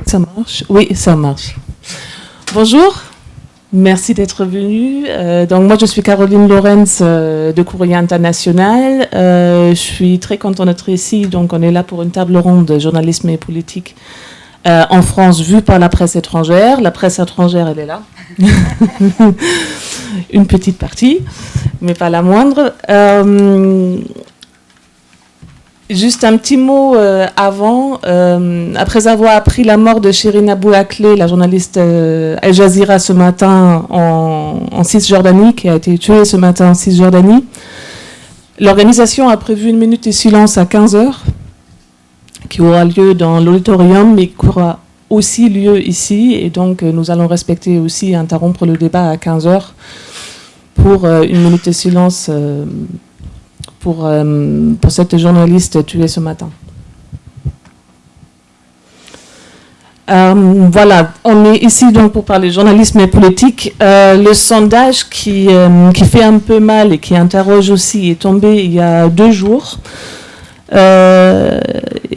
Ça marche? Oui, ça marche. Bonjour, merci d'être venu. Donc moi, je suis Caroline Lorenz de Courrier International. Je suis très contente d'être ici. Donc on est là pour une table ronde de journalisme et politique en France vue par la presse étrangère. La presse étrangère, elle est là. Une petite partie, mais pas la moindre. Juste un petit mot avant. Après avoir appris la mort de Shirin Abu Akleh, la journaliste Al Jazeera ce matin en Cisjordanie, qui a été tuée ce matin en Cisjordanie, l'organisation a prévu une minute de silence à 15h, qui aura lieu dans l'auditorium, mais qui aura aussi lieu ici. Et donc, nous allons respecter aussi, interrompre le débat à 15h pour une minute de silence pour cette journaliste tuée ce matin. Voilà, on est ici donc pour parler journalisme et politique. Le sondage qui fait un peu mal et qui interroge aussi est tombé il y a 2 jours. Et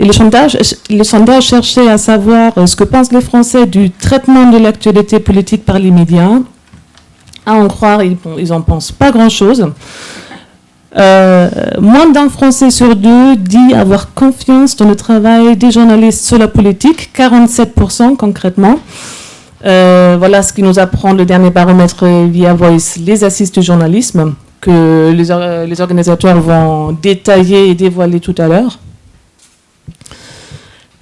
le sondage cherchait à savoir ce que pensent les Français du traitement de l'actualité politique par les médias. À en croire, ils n'en pensent pas grand-chose. Moins d'un Français sur 2 dit avoir confiance dans le travail des journalistes sur la politique, 47% concrètement. Voilà ce qui nous apprend le dernier baromètre via Voice, les assises du journalisme, que les organisateurs vont détailler et dévoiler tout à l'heure,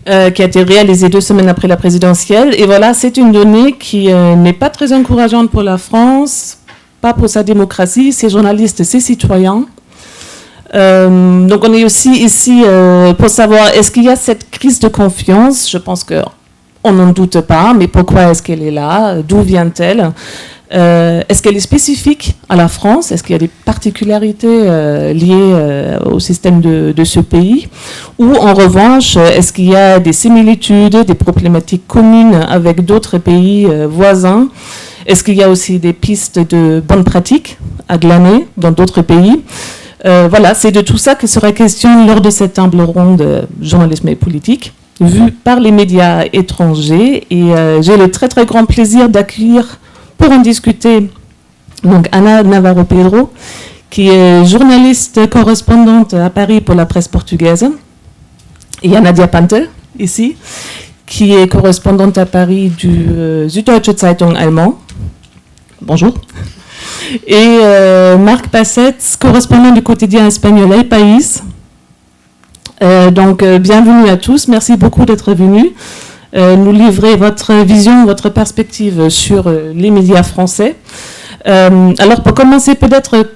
qui a été réalisé 2 semaines après la présidentielle. Et voilà, c'est une donnée qui n'est pas très encourageante pour la France, pas pour sa démocratie, ses journalistes, ses citoyens. Donc on est aussi ici pour savoir, est-ce qu'il y a cette crise de confiance? Je pense qu'on n'en doute pas, mais pourquoi est-ce qu'elle est là? D'où vient-elle? Est-ce qu'elle est spécifique à la France? Est-ce qu'il y a des particularités liées au système de ce pays? Ou en revanche, est-ce qu'il y a des similitudes, des problématiques communes avec d'autres pays voisins? Est-ce qu'il y a aussi des pistes de bonnes pratiques à glaner dans d'autres pays? Voilà, c'est de tout ça que sera question lors de cette table ronde journalisme et politique, vue par les médias étrangers. Et j'ai le très très grand plaisir d'accueillir pour en discuter donc Ana Navarro Pedro, qui est journaliste correspondante à Paris pour la presse portugaise. Et il y a Nadia Pantel, ici, qui est correspondante à Paris du Süddeutsche Zeitung allemand. Bonjour. Et Marc Passetz, correspondant du quotidien espagnol El País. Donc, bienvenue à tous. Merci beaucoup d'être venus nous livrer votre vision, votre perspective sur les médias français. Alors, pour commencer, peut-être,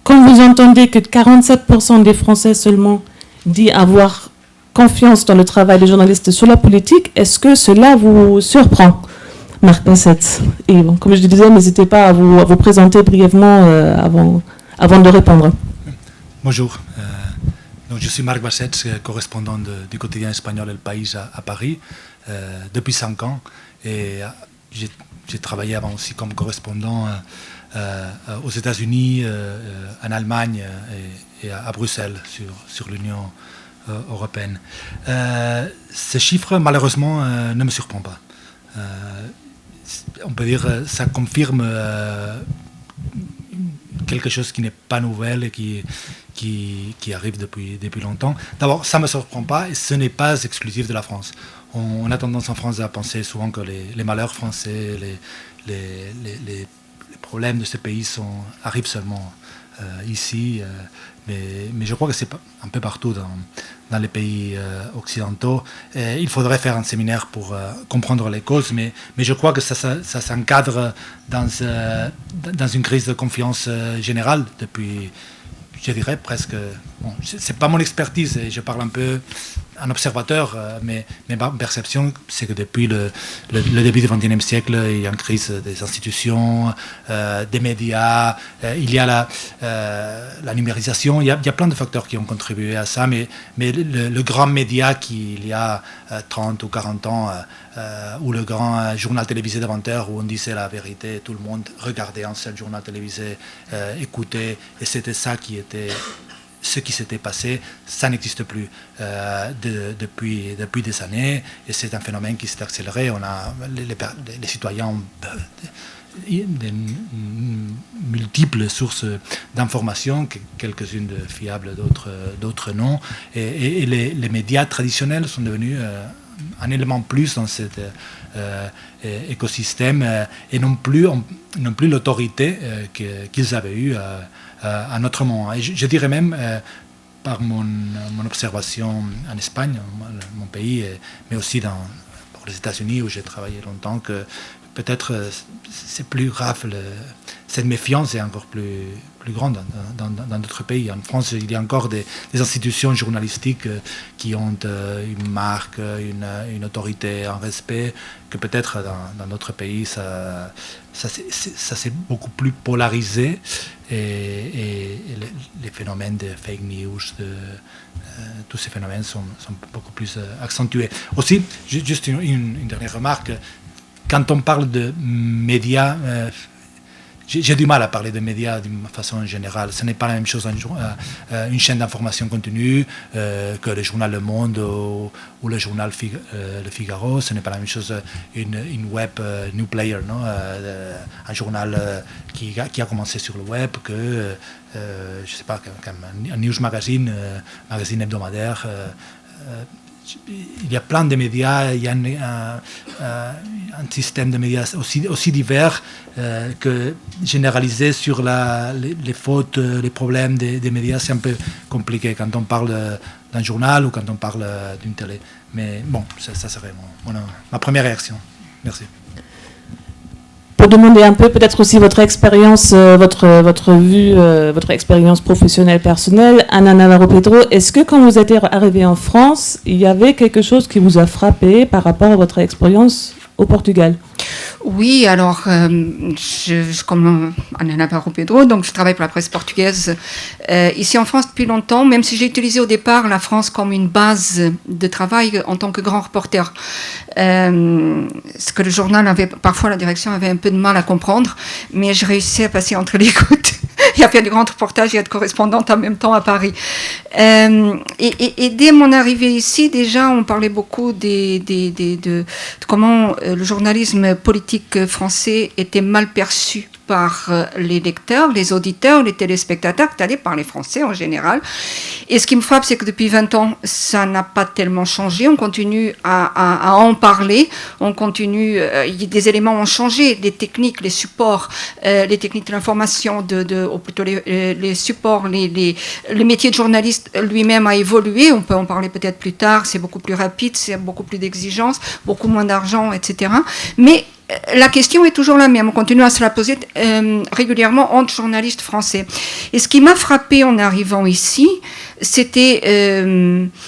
quand vous entendez que 47% des Français seulement disent avoir confiance dans le travail des journalistes sur la politique, est-ce que cela vous surprend, Marc Passetz? Et bon, comme je le disais, n'hésitez pas à vous présenter brièvement avant de répondre. Bonjour, donc je suis Marc Passetz, correspondant du quotidien espagnol El País à Paris depuis 5 ans. Et j'ai travaillé avant aussi comme correspondant aux États-Unis, en Allemagne et à Bruxelles sur l'Union européenne. Ces chiffres, malheureusement, ne me surprennent pas. On peut dire que ça confirme quelque chose qui n'est pas nouvelle et qui arrive depuis longtemps. D'abord, ça ne me surprend pas et ce n'est pas exclusif de la France. On a tendance en France à penser souvent que les malheurs français, les problèmes de ce pays arrivent seulement ici. Mais je crois que c'est un peu partout dans les pays occidentaux. Il faudrait faire un séminaire pour comprendre les causes, mais je crois que ça s'encadre dans une crise de confiance générale depuis, je dirais presque... Bon, c'est pas mon expertise, et je parle un peu en observateur, mais ma perception, c'est que depuis le début du XXIe siècle, il y a une crise des institutions, des médias, il y a la numérisation, il y a plein de facteurs qui ont contribué à ça, mais le grand média qu'il y a 30 ou 40 ans, ou le grand journal télévisé de 20 heures où on disait la vérité, tout le monde regardait un seul journal télévisé, écoutait, et c'était ça qui était ce qui s'était passé, ça n'existe plus depuis des années, et c'est un phénomène qui s'est accéléré. Les citoyens ont des multiples sources d'informations, quelques-unes fiables, d'autres non, et les médias traditionnels sont devenus un élément plus dans cet écosystème, et non plus l'autorité qu'ils avaient eue à notre moment. Et je dirais même, par mon observation en Espagne, mon pays, mais aussi pour les États-Unis où j'ai travaillé longtemps, que peut-être c'est plus grave, cette méfiance est encore plus grande dans d'autres pays. En France, il y a encore des institutions journalistiques qui ont une marque, une autorité, un respect, que peut-être dans d'autres pays, ça c'est beaucoup plus polarisé, et les phénomènes de fake news, tous ces phénomènes sont beaucoup plus accentués. Aussi, juste une dernière remarque, quand on parle de médias, j'ai du mal à parler de médias d'une façon générale. Ce n'est pas la même chose une chaîne d'information continue que le journal Le Monde ou le journal Le Figaro. Ce n'est pas la même chose une web new player, non, un journal qui a commencé sur le web, que je sais pas, un news magazine hebdomadaire. Il y a plein de médias, il y a un système de médias aussi divers que généraliser sur les fautes, les problèmes des médias, c'est un peu compliqué quand on parle d'un journal ou quand on parle d'une télé. Mais bon, ça serait ma première réaction. Merci. Pour demander un peu peut-être aussi votre expérience, votre vue, votre expérience professionnelle personnelle, Ana Navarro Pedro, est-ce que quand vous êtes arrivé en France, il y avait quelque chose qui vous a frappé par rapport à votre expérience au Portugal? Oui, alors, comme Ana Navarro Pedro, donc je travaille pour la presse portugaise ici en France depuis longtemps, même si j'ai utilisé au départ la France comme une base de travail en tant que grand reporter. Ce que le journal avait, parfois la direction avait un peu de mal à comprendre, mais je réussissais à passer entre les gouttes. Il y a fait du grand reportage et être correspondante en même temps à Paris. Et dès mon arrivée ici, déjà, on parlait beaucoup de comment le journalisme politique français était mal perçu par les lecteurs, les auditeurs, les téléspectateurs, c'est-à-dire par les Français en général. Et ce qui me frappe, c'est que depuis 20 ans, ça n'a pas tellement changé. On continue à en parler. On continue. Des éléments ont changé. Les techniques, les supports, les techniques de l'information, ou plutôt les supports, les métiers de journaliste lui-même a évolué. On peut en parler peut-être plus tard. C'est beaucoup plus rapide, c'est beaucoup plus d'exigences, beaucoup moins d'argent, etc. Mais la question est toujours la même. On continue à se la poser régulièrement entre journalistes français. Et ce qui m'a frappé en arrivant ici, c'était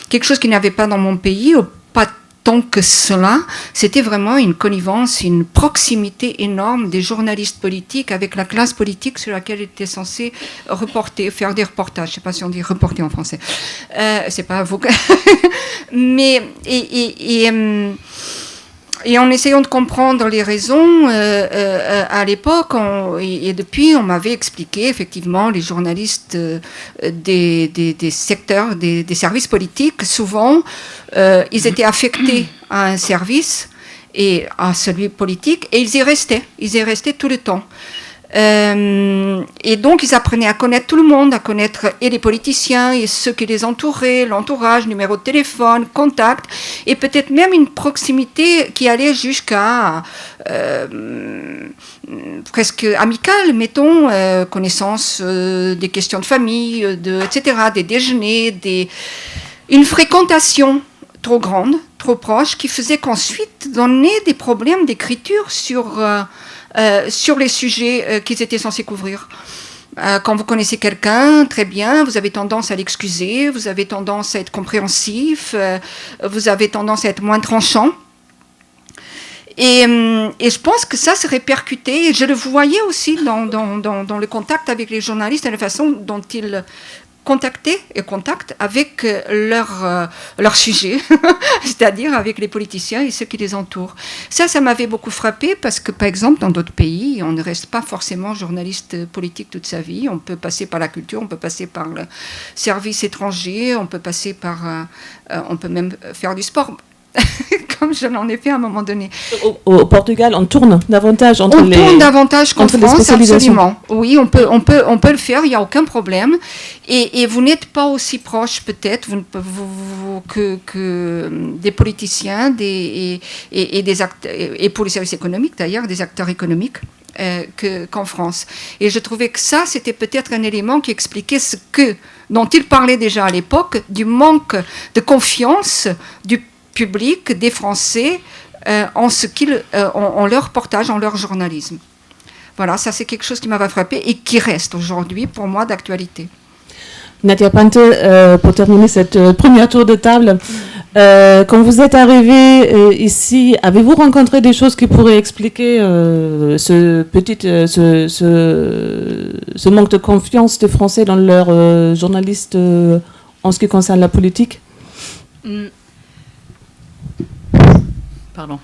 quelque chose qu'il n'y avait pas dans mon pays, pas tant que cela. C'était vraiment une connivence, une proximité énorme des journalistes politiques avec la classe politique sur laquelle ils étaient censés reporter, faire des reportages. Je ne sais pas si on dit reporter en français. C'est pas vous. Mais et en essayant de comprendre les raisons, à l'époque, et depuis, on m'avait expliqué, effectivement, les journalistes des secteurs, des services politiques, souvent, ils étaient affectés à un service, et à celui politique, et ils y restaient tout le temps. Et donc ils apprenaient à connaître tout le monde, à connaître et les politiciens et ceux qui les entouraient, l'entourage, numéro de téléphone, contact, et peut-être même une proximité qui allait jusqu'à presque amicale, mettons, connaissance des questions de famille, etc., des déjeuners, une fréquentation trop grande, trop proche, qui faisait qu'ensuite donner des problèmes d'écriture sur les sujets qu'ils étaient censés couvrir. Quand vous connaissez quelqu'un, très bien, vous avez tendance à l'excuser, vous avez tendance à être compréhensif, vous avez tendance à être moins tranchant. Et je pense que ça se répercutait, et je le voyais aussi dans le contact avec les journalistes et la façon dont ils contacter et contactent avec leur sujet, c'est-à-dire avec les politiciens et ceux qui les entourent. Ça m'avait beaucoup frappé parce que, par exemple, dans d'autres pays, on ne reste pas forcément journaliste politique toute sa vie. On peut passer par la culture, on peut passer par le service étranger, on peut passer par... on peut même faire du sport. Comme je l'en ai fait à un moment donné. Au Portugal, on tourne davantage qu'en France, absolument. Oui, on peut le faire, il n'y a aucun problème. Et vous n'êtes pas aussi proche, peut-être, que des politiciens et des acteurs, et pour les services économiques, d'ailleurs, des acteurs économiques, qu'en France. Et je trouvais que ça, c'était peut-être un élément qui expliquait dont il parlait déjà à l'époque, du manque de confiance du public, des Français, en leur reportage, en leur journalisme. Voilà, ça c'est quelque chose qui m'avait frappé et qui reste aujourd'hui pour moi d'actualité. Nadia Pante, pour terminer cette première tour de table, quand vous êtes arrivée ici, avez-vous rencontré des choses qui pourraient expliquer ce manque de confiance des Français dans leurs journalistes en ce qui concerne la politique? Pardon.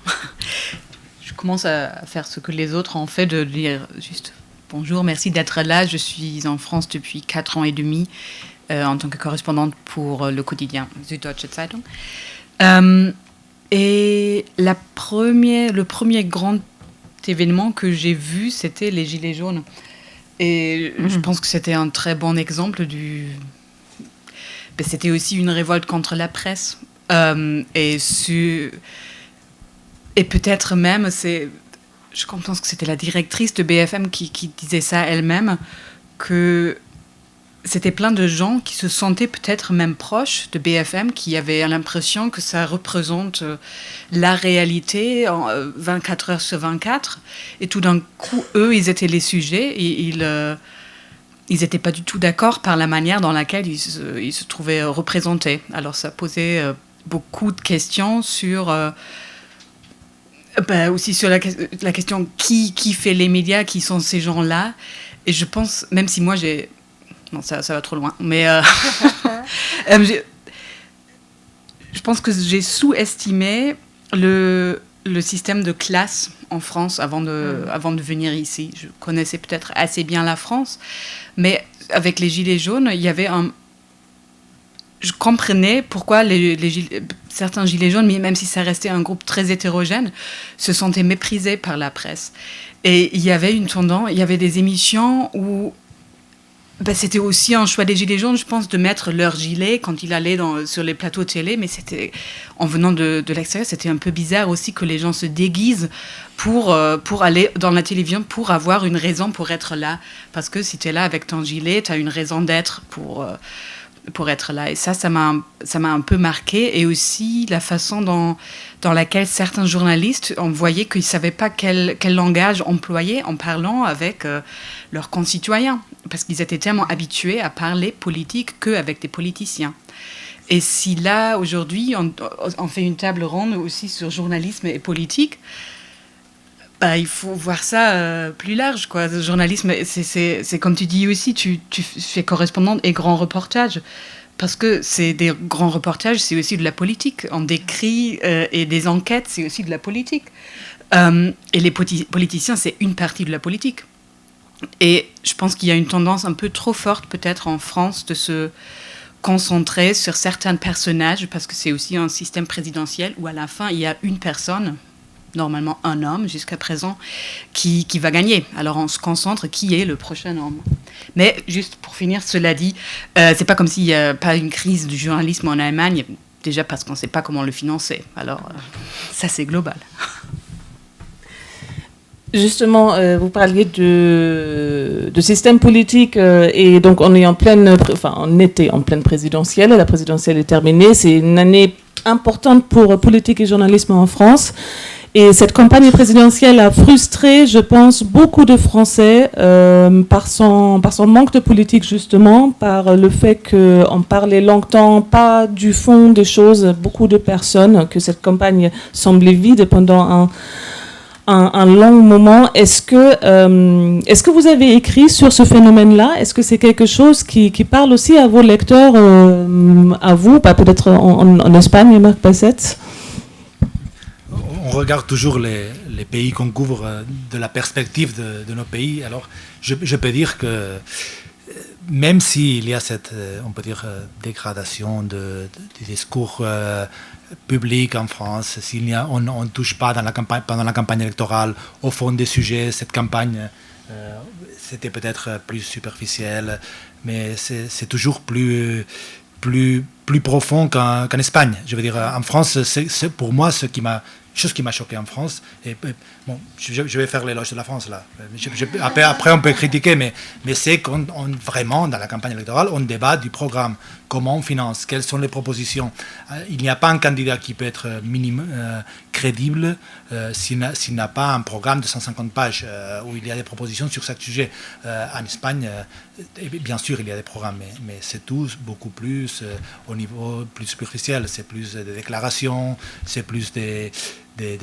Je commence à faire ce que les autres ont fait, de dire juste bonjour, merci d'être là. Je suis en France depuis 4 ans et demi en tant que correspondante pour le quotidien Süddeutsche Zeitung. Et le premier grand événement que j'ai vu, c'était les Gilets jaunes. Et je pense que c'était un très bon exemple c'était aussi une révolte contre la presse. Et peut-être même, je pense que c'était la directrice de BFM qui disait ça elle-même, que c'était plein de gens qui se sentaient peut-être même proches de BFM, qui avaient l'impression que ça représente la réalité 24 heures sur 24. Et tout d'un coup, eux, ils étaient les sujets et ils n'étaient pas du tout d'accord par la manière dans laquelle ils se trouvaient représentés. Alors ça posait beaucoup de questions sur... aussi sur la question qui fait les médias, qui sont ces gens-là. Et je pense, même si moi j'ai... Non, ça va trop loin. Mais je pense que j'ai sous-estimé le système de classe en France avant de venir ici. Je connaissais peut-être assez bien la France, mais avec les Gilets jaunes, il y avait je comprenais pourquoi certains Gilets jaunes, même si ça restait un groupe très hétérogène, se sentaient méprisés par la presse. Et il y avait il y avait des émissions où c'était aussi un choix des Gilets jaunes, je pense, de mettre leur gilet quand ils allaient sur les plateaux de télé, mais en venant de l'extérieur, c'était un peu bizarre aussi que les gens se déguisent pour aller dans la télévision, pour avoir une raison pour être là. Parce que si tu es là avec ton gilet, tu as une raison d'être pour être là. Et ça m'a un peu marqué. Et aussi la façon dans laquelle certains journalistes ont voyé qu'ils ne savaient pas quel langage employer en parlant avec leurs concitoyens. Parce qu'ils étaient tellement habitués à parler politique qu'avec des politiciens. Et si là, aujourd'hui, on fait une table ronde aussi sur journalisme et politique, il faut voir ça plus large, quoi. Le journalisme, c'est comme tu dis aussi, tu fais correspondante et grand reportage. Parce que c'est des grands reportages, c'est aussi de la politique. On décrit et des enquêtes, c'est aussi de la politique. Et les politiciens, c'est une partie de la politique. Et je pense qu'il y a une tendance un peu trop forte, peut-être en France, de se concentrer sur certains personnages, parce que c'est aussi un système présidentiel où à la fin, il y a une personne, normalement un homme jusqu'à présent, qui va gagner. Alors on se concentre qui est le prochain homme. Mais juste pour finir, cela dit, c'est pas comme s'il n'y a pas une crise du journalisme en Allemagne, déjà parce qu'on ne sait pas comment le financer. Alors ça c'est global. Justement, vous parliez de système politique et donc on était en pleine présidentielle. La présidentielle est terminée. C'est une année importante pour politique et journalisme en France. Et cette campagne présidentielle a frustré, je pense, beaucoup de Français par son manque de politique, justement, par le fait qu'on parlait longtemps, pas du fond des choses, beaucoup de personnes, que cette campagne semblait vide pendant un long moment. Est-ce que vous avez écrit sur ce phénomène-là? Est-ce que c'est quelque chose qui parle aussi à vos lecteurs, à vous, peut-être en Espagne, Marc Bassett? On regarde toujours les pays qu'on couvre de la perspective de nos pays. Alors, je peux dire que même s'il y a cette, on peut dire, dégradation du discours public en France, on ne touche pas pendant la campagne électorale au fond des sujets, cette campagne, c'était peut-être plus superficiel, mais c'est toujours plus profond qu'en Espagne. Je veux dire, en France, c'est pour moi chose qui m'a choqué en France. Et bon, je vais faire l'éloge de la France là. Après, on peut critiquer, mais c'est qu'on vraiment dans la campagne électorale, on débat du programme, comment on finance, quelles sont les propositions. Il n'y a pas un candidat qui peut être crédible s'il n'a pas un programme de 150 pages où il y a des propositions sur chaque sujet. En Espagne, bien sûr, il y a des programmes, mais c'est tout beaucoup plus au niveau plus superficiel. C'est plus des déclarations, c'est plus des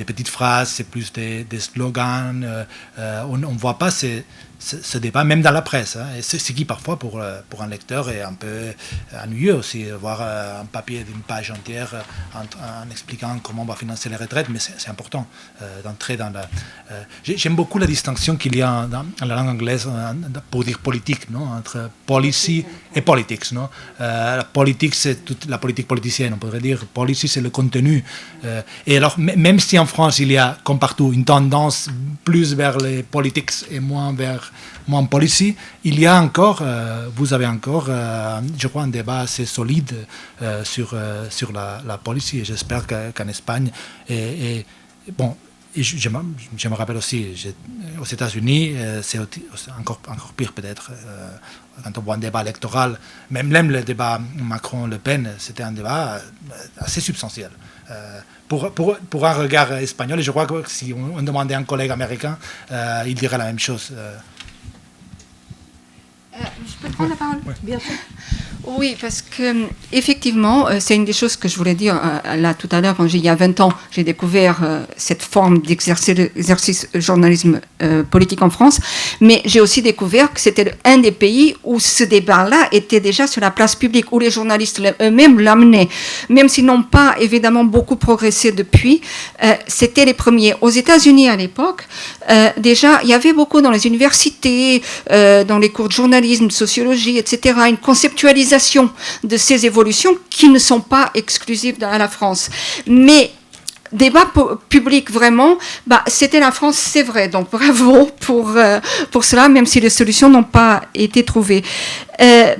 petites phrases, c'est plus des slogans. On ne voit pas ce débat, même dans la presse. Hein, et ce qui, parfois, pour un lecteur, est un peu ennuyeux aussi, voir un papier d'une page entière en expliquant comment on va financer les retraites, mais c'est important d'entrer dans la... J'aime beaucoup la distinction qu'il y a dans la langue anglaise pour dire politique, non, entre policy et politics. Non, la politique, c'est toute la politique politicienne, on pourrait dire. Policy, c'est le contenu. Et alors, même si en France, il y a, comme partout, une tendance plus vers les politics et moins policy, il y a encore, vous avez encore, je crois, un débat assez solide sur la policy. Et j'espère qu'en Espagne, bon, et je me rappelle aussi, aux États-Unis, c'est encore pire peut-être. Quand on voit un débat électoral, même le débat Macron-Le Pen, c'était un débat assez substantiel. Pour un regard espagnol, et je crois que si on demandait à un collègue américain, il dirait la même chose. Je peux prendre la parole? Oui. Bien sûr. Oui, parce que effectivement, c'est une des choses que je voulais dire là tout à l'heure. Quand il y a 20 ans, j'ai découvert cette forme d'exercice journalisme politique en France, mais j'ai aussi découvert que c'était un des pays où ce débat-là était déjà sur la place publique, où les journalistes eux-mêmes l'amenaient, même s'ils n'ont pas évidemment beaucoup progressé depuis. C'était les premiers. Aux États-Unis à l'époque, déjà, il y avait beaucoup dans les universités, dans les cours de journalisme, de sociologie, etc., une conceptualisation de ces évolutions qui ne sont pas exclusives à la France. Mais débat public, vraiment, c'était la France, c'est vrai. Donc bravo pour cela, même si les solutions n'ont pas été trouvées.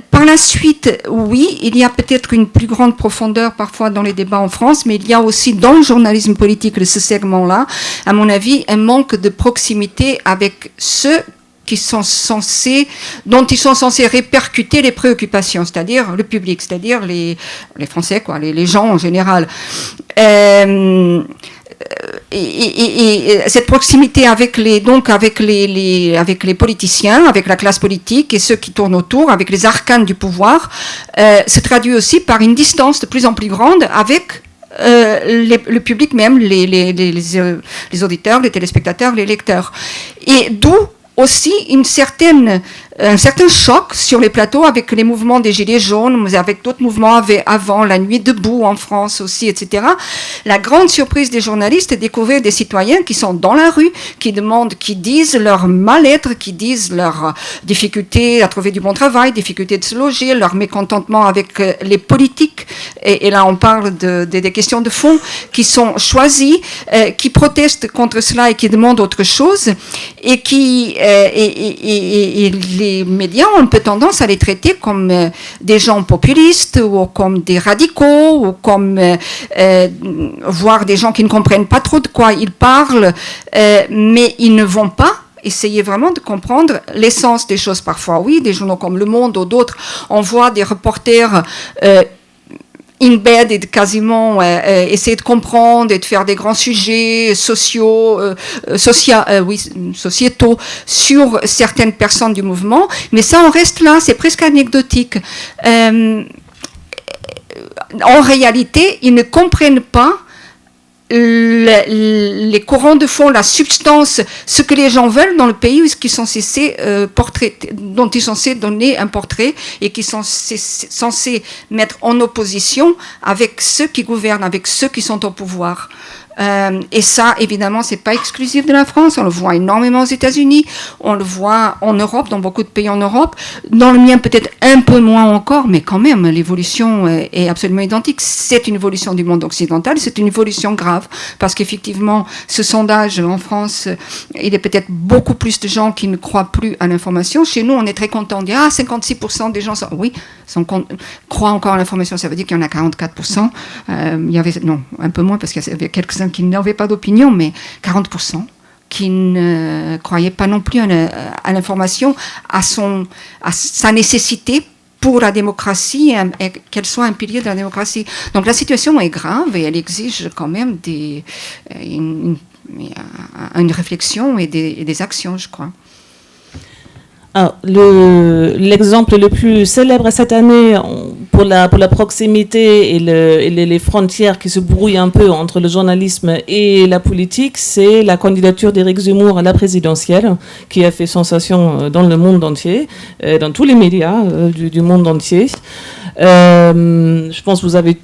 Par la suite, oui, il y a peut-être une plus grande profondeur parfois dans les débats en France, mais il y a aussi dans le journalisme politique de ce segment-là, à mon avis, un manque de proximité avec ceux dont ils sont censés répercuter les préoccupations, c'est-à-dire le public, c'est-à-dire les Français, quoi, les gens en général. Et cette proximité avec les politiciens, avec la classe politique et ceux qui tournent autour, avec les arcanes du pouvoir, se traduit aussi par une distance de plus en plus grande avec le public même, les auditeurs, les téléspectateurs, les lecteurs. Et d'où aussi un certain choc sur les plateaux avec les mouvements des Gilets jaunes, avec d'autres mouvements avant, la nuit debout en France aussi, etc. La grande surprise des journalistes est de découvrir des citoyens qui sont dans la rue, qui disent leur mal-être, qui disent leur difficulté à trouver du bon travail, difficulté de se loger, leur mécontentement avec les politiques. Et là, on parle des questions de fond qui sont choisies, qui protestent contre cela et qui demandent autre chose, et les médias ont un peu tendance à les traiter comme des gens populistes ou comme des radicaux ou comme voire des gens qui ne comprennent pas trop de quoi ils parlent, mais ils ne vont pas essayer vraiment de comprendre l'essence des choses. Parfois, oui, des journaux comme Le Monde ou d'autres, on voit des reporters in bed et de quasiment essayer de comprendre et de faire des grands sujets sociétaux sur certaines personnes du mouvement, mais ça on reste là, c'est presque anecdotique. En réalité, ils ne comprennent pas les courants de fond, la substance, ce que les gens veulent dans le pays, dont ils sont censés donner un portrait et qui sont censés mettre en opposition avec ceux qui gouvernent, avec ceux qui sont au pouvoir. Et ça, évidemment, c'est pas exclusif de la France. On le voit énormément aux États-Unis, on le voit en Europe, dans beaucoup de pays en Europe. Dans le mien, peut-être un peu moins encore, mais quand même, l'évolution est absolument identique. C'est une évolution du monde occidental, c'est une évolution grave, parce qu'effectivement, ce sondage en France, il est peut-être beaucoup plus de gens qui ne croient plus à l'information. Chez nous, on est très content de dire 56% des gens croient encore à l'information. Ça veut dire qu'il y en a 44%. Il y avait un peu moins parce qu'il y avait quelques-uns qui n'avaient pas d'opinion, mais 40% qui ne croyaient pas non plus à l'information, à sa nécessité pour la démocratie, et qu'elle soit un pilier de la démocratie. Donc la situation est grave et elle exige quand même une réflexion et des actions, je crois. Alors, l'exemple le plus célèbre cette année pour la proximité et les frontières qui se brouillent un peu entre le journalisme et la politique, c'est la candidature d'Éric Zemmour à la présidentielle, qui a fait sensation dans le monde entier, dans tous les médias du monde entier. Je pense que vous avez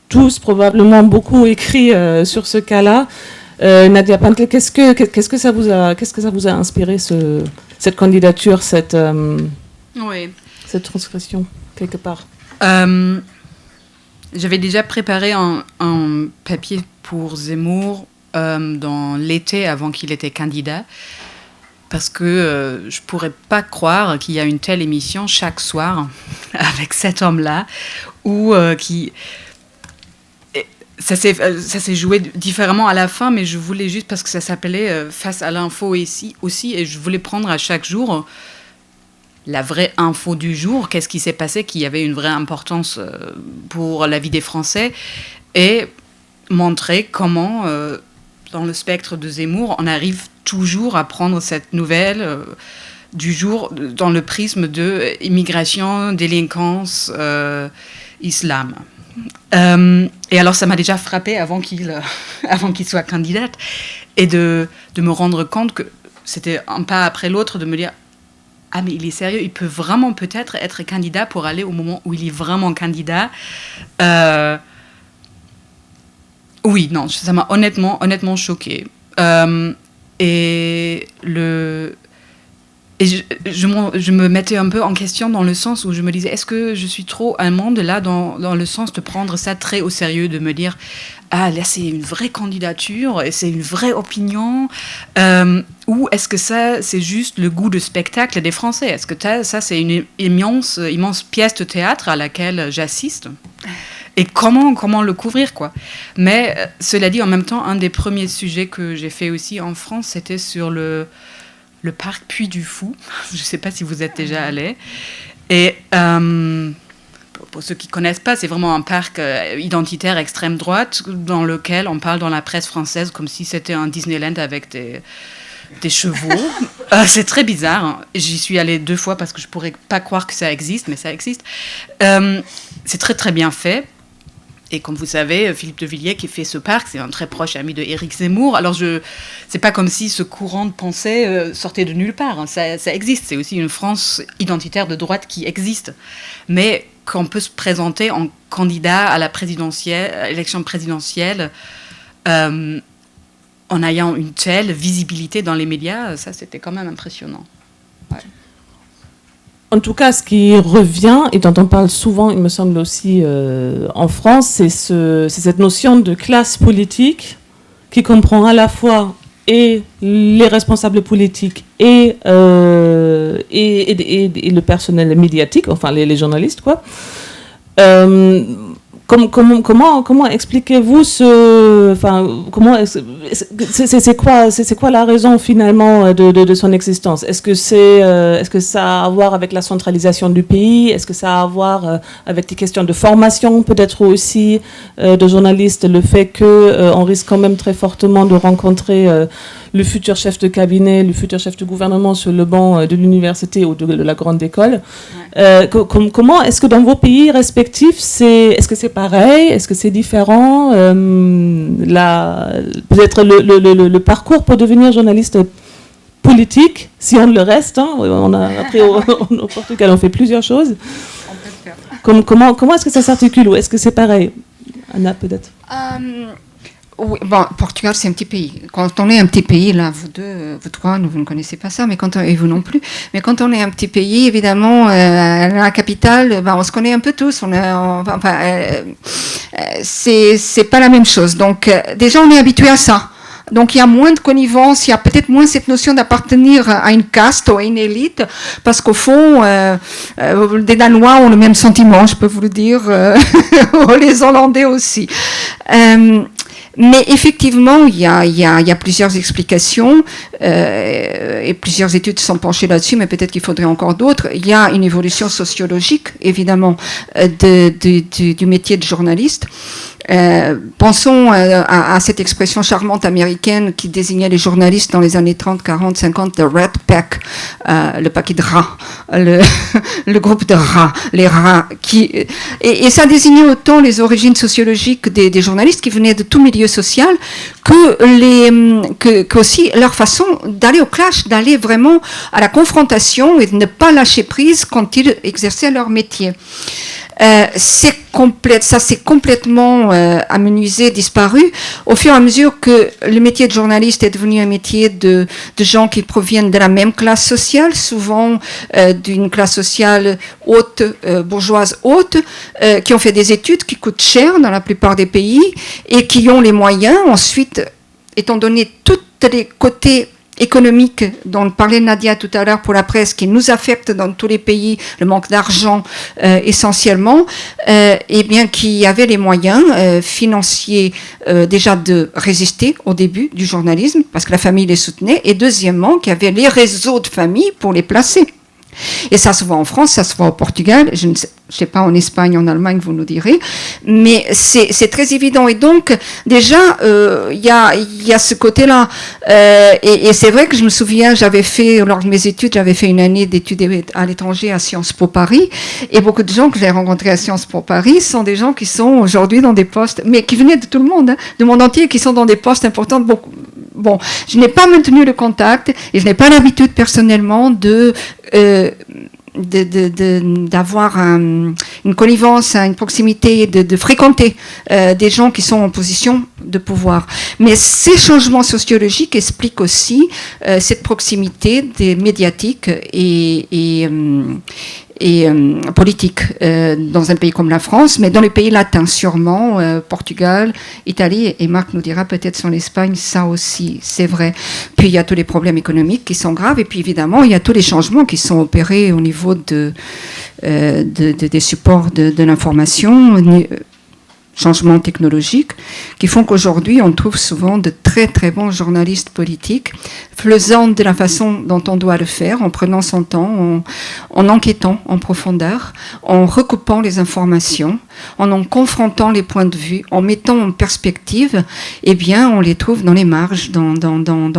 tous probablement beaucoup écrit sur ce cas-là. Nadia Pantel, qu'est-ce que ça vous a inspiré cette candidature, cette transgression quelque part? J'avais déjà préparé un papier pour Zemmour dans l'été avant qu'il était candidat, parce que je pourrais pas croire qu'il y a une telle émission chaque soir avec cet homme-là, où ça s'est joué différemment à la fin, mais je voulais juste, parce que ça s'appelait Face à l'info aussi, et je voulais prendre à chaque jour la vraie info du jour, qu'est-ce qui s'est passé, qui avait une vraie importance pour la vie des Français, et montrer comment, dans le spectre de Zemmour, on arrive toujours à prendre cette nouvelle du jour dans le prisme de immigration, délinquance, islam. Et alors ça m'a déjà frappé avant qu'il soit candidat, et de me rendre compte que c'était un pas après l'autre, de me dire ah mais il est sérieux, il peut vraiment peut-être être candidat pour aller au moment où il est vraiment candidat. Oui, non, ça m'a honnêtement choquée. Et je me mettais un peu en question dans le sens où je me disais, est-ce que je suis trop allemande là, dans le sens de prendre ça très au sérieux, de me dire, ah là c'est une vraie candidature, et c'est une vraie opinion, ou est-ce que ça c'est juste le goût de spectacle des Français? Est-ce que ça c'est une immense pièce de théâtre à laquelle j'assiste? Et comment le couvrir, quoi. Mais cela dit, en même temps, un des premiers sujets que j'ai fait aussi en France, c'était sur le parc Puy du Fou. Je ne sais pas si vous êtes déjà allés. Et pour ceux qui ne connaissent pas, c'est vraiment un parc identitaire extrême droite dans lequel on parle dans la presse française comme si c'était un Disneyland avec des chevaux. C'est très bizarre. Hein. J'y suis allée 2 fois parce que je ne pourrais pas croire que ça existe, mais ça existe. C'est très très bien fait. Et comme vous savez, Philippe de Villiers qui fait ce parc, c'est un très proche ami de Éric Zemmour. Alors, c'est pas comme si ce courant de pensée sortait de nulle part. Hein. Ça existe. C'est aussi une France identitaire de droite qui existe. Mais qu'on peut se présenter en candidat à l'élection présidentielle en ayant une telle visibilité dans les médias, ça, c'était quand même impressionnant. Ouais. En tout cas, ce qui revient, et dont on parle souvent, il me semble aussi en France, c'est cette notion de classe politique qui comprend à la fois et les responsables politiques et le personnel médiatique, enfin les journalistes, quoi. Comment expliquez-vous c'est quoi la raison finalement de son existence? Est-ce que ça a à voir avec la centralisation du pays? Est-ce que ça a à voir avec des questions de formation peut-être aussi de journalistes, le fait qu'on risque quand même très fortement de rencontrer le futur chef de cabinet, le futur chef de gouvernement sur le banc de l'université ou de la grande école? Comment est-ce que dans vos pays respectifs, est-ce que c'est pareil? Est-ce que c'est différent? Peut-être le parcours pour devenir journaliste politique, si on le reste, hein, après au Portugal on fait plusieurs choses. Comment est-ce que ça s'articule, ou est-ce que c'est pareil? Anna, peut-être. Oui, bon, Portugal, c'est un petit pays. Quand on est un petit pays, là, vous deux, vous trois, vous ne connaissez pas ça, et vous non plus. Mais quand on est un petit pays, évidemment, à la capitale, on se connaît un peu tous. C'est pas la même chose. Donc, déjà, on est habitué à ça. Donc il y a moins de connivence, il y a peut-être moins cette notion d'appartenir à une caste ou à une élite, parce qu'au fond, des Danois ont le même sentiment, je peux vous le dire, les Hollandais aussi. Mais effectivement, il y a plusieurs explications et plusieurs études se sont penchées là-dessus, mais peut-être qu'il faudrait encore d'autres. Il y a une évolution sociologique, évidemment, du métier de journaliste. Pensons à cette expression charmante américaine qui désignait les journalistes dans les années 30, 40, 50, the rat pack, le paquet de rats, le groupe de rats, les rats, et ça désignait autant les origines sociologiques des journalistes qui venaient de tout milieu social que aussi leur façon d'aller au clash, d'aller vraiment à la confrontation et de ne pas lâcher prise quand ils exerçaient leur métier. Ça s'est complètement amenuisé, disparu au fur et à mesure que le métier de journaliste est devenu un métier de gens qui proviennent de la même classe sociale, souvent d'une classe sociale haute, bourgeoise haute, qui ont fait des études qui coûtent cher dans la plupart des pays et qui ont les moyens ensuite, étant donné tous les côtés économique dont parlait Nadia tout à l'heure pour la presse, qui nous affecte dans tous les pays, le manque d'argent essentiellement, et bien qui avait les moyens financiers déjà de résister au début du journalisme, parce que la famille les soutenait, et deuxièmement, qui avait les réseaux de famille pour les placer. Et ça se voit en France, ça se voit au Portugal, je ne sais pas en Espagne, en Allemagne, vous nous direz, mais c'est très évident. Et donc, déjà, il y a ce côté-là. Et c'est vrai que je me souviens, lors de mes études, j'avais fait une année d'études à l'étranger à Sciences Po Paris, et beaucoup de gens que j'ai rencontrés à Sciences Po Paris sont des gens qui sont aujourd'hui dans des postes, mais qui venaient de tout le monde, hein, du monde entier, qui sont dans des postes importants. Bon, je n'ai pas maintenu le contact, et je n'ai pas l'habitude personnellement d'avoir une connivence, une proximité, de fréquenter des gens qui sont en position de pouvoir. Mais ces changements sociologiques expliquent aussi cette proximité des médiatiques et politique dans un pays comme la France, mais dans les pays latins sûrement, Portugal, Italie, et Marc nous dira peut-être sur l'Espagne, ça aussi, c'est vrai. Puis il y a tous les problèmes économiques qui sont graves, et puis évidemment, il y a tous les changements qui sont opérés au niveau des supports de l'information, changements technologiques, qui font qu'aujourd'hui, on trouve souvent de très très bons journalistes politiques, faisant de la façon dont on doit le faire, en prenant son temps, en enquêtant en profondeur, en recoupant les informations, en confrontant les points de vue, en mettant en perspective, eh bien, on les trouve dans les marges, dans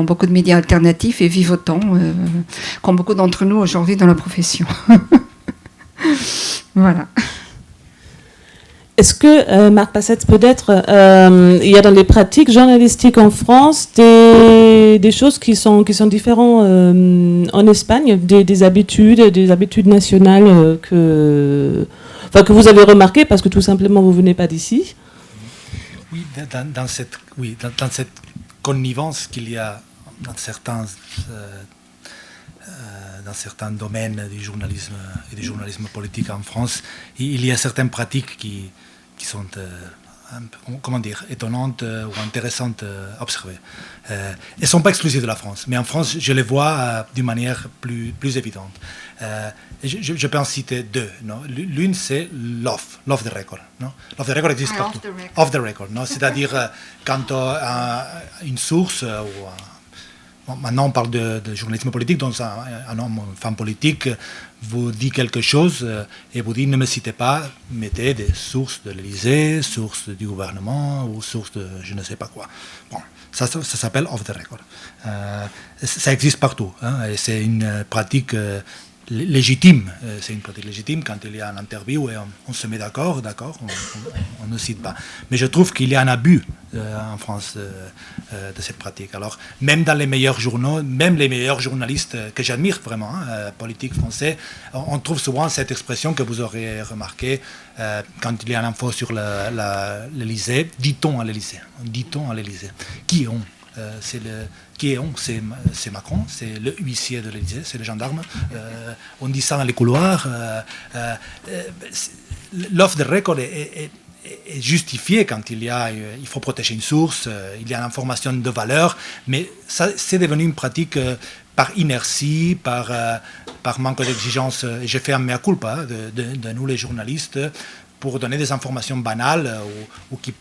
beaucoup de médias alternatifs et vivotants, comme beaucoup d'entre nous aujourd'hui dans la profession. Voilà. Est-ce que, Marc Passette, peut-être, il y a dans les pratiques journalistiques en France des choses qui sont différentes en Espagne, des habitudes nationales que vous avez remarquées parce que tout simplement vous venez pas d'ici? Oui, dans cette connivence qu'il y a dans certains domaines du journalisme et du journalisme politique en France, il y a certaines pratiques qui sont étonnantes ou intéressantes à observer. Elles ne sont pas exclusives de la France, mais en France, je les vois d'une manière plus évidente. Je peux en citer deux. Non? L'une, c'est l'off the record. Non? L'off the record existe partout. Off the record. Non? C'est-à-dire quand une source ou maintenant, on parle de journalisme politique, donc un homme ou une femme politique vous dit quelque chose et vous dit ne me citez pas, mettez des sources de l'Élysée, sources du gouvernement ou sources de je ne sais pas quoi. Bon, ça s'appelle off the record. Ça existe partout, hein, et c'est une pratique légitime. C'est une pratique légitime quand il y a une interview et on se met d'accord, on ne cite pas. Mais je trouve qu'il y a un abus en France de cette pratique. Alors, même dans les meilleurs journaux, même les meilleurs journalistes que j'admire vraiment, politiques français, on trouve souvent cette expression que vous aurez remarqué quand il y a une info sur l'Élysée, dit-on à l'Élysée. Dit-on à l'Élysée. Qui ont c'est Macron, c'est le huissier de l'Élysée, c'est le gendarme. On dit ça dans les couloirs. L'off the record est justifiée quand il faut protéger une source, il y a une information de valeur, mais ça, c'est devenu une pratique par inertie, par manque d'exigence. J'ai fait un mea culpa de nous les journalistes pour donner des informations banales ou qui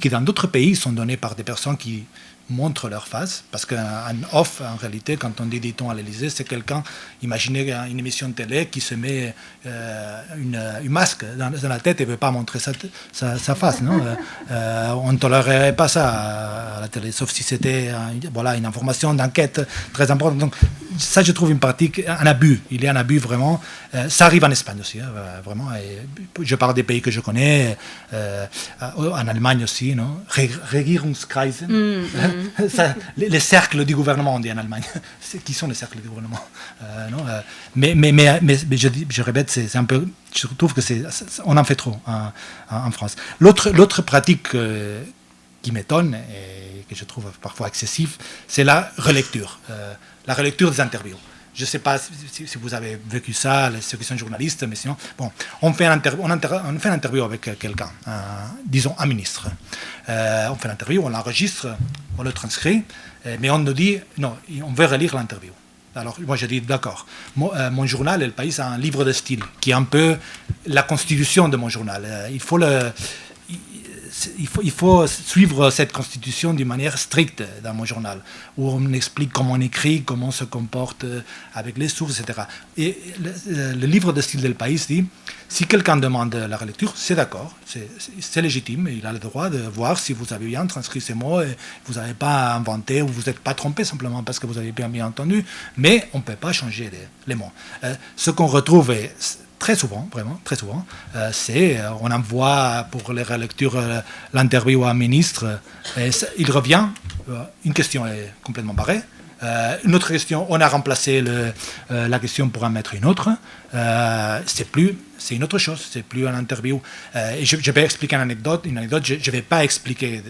dans d'autres pays sont données par des personnes qui montrent leur face, parce qu'un off, en réalité, quand on dit dit-on à l'Élysée, c'est quelqu'un, imaginez une émission de télé qui se met une masque dans la tête et ne veut pas montrer sa face. Non on ne tolérerait pas ça à la télé, sauf si c'était une information d'enquête très importante. Donc, ça, je trouve une pratique, un abus. Il y a un abus vraiment. Ça arrive en Espagne aussi, vraiment. Et je parle des pays que je connais, en Allemagne aussi, non Regierungskreise. Ça, les cercles du gouvernement, on dit en Allemagne. Qui sont les cercles du gouvernement mais je répète, c'est un peu. Je trouve que on en fait trop en France. L'autre pratique qui m'étonne et que je trouve parfois excessive, c'est la relecture. La relecture des interviews. Je ne sais pas si vous avez vécu ça, ceux qui sont journalistes, mais sinon, on fait une interview avec quelqu'un, disons un ministre. On fait l'interview, on l'enregistre, on le transcrit, mais on nous dit, non, on veut relire l'interview. Alors moi je dis, d'accord, mon journal, El País, a un livre de style, qui est un peu la constitution de mon journal. Il faut suivre cette constitution d'une manière stricte dans mon journal, où on explique comment on écrit, comment on se comporte avec les sources, etc. Et le livre de style del País dit, si quelqu'un demande la relecture, c'est d'accord, c'est légitime, il a le droit de voir si vous avez bien transcrit ces mots, et vous n'avez pas inventé ou vous n'êtes pas trompé simplement parce que vous avez bien entendu, mais on ne peut pas changer les mots. Ce qu'on retrouve est très souvent, vraiment, très souvent, on envoie pour les relectures l'interview à un ministre, et il revient, une question est complètement barrée, une autre question, on a remplacé la question pour en mettre une autre, c'est une autre chose, c'est plus une interview. Et je vais expliquer une anecdote, je ne vais pas expliquer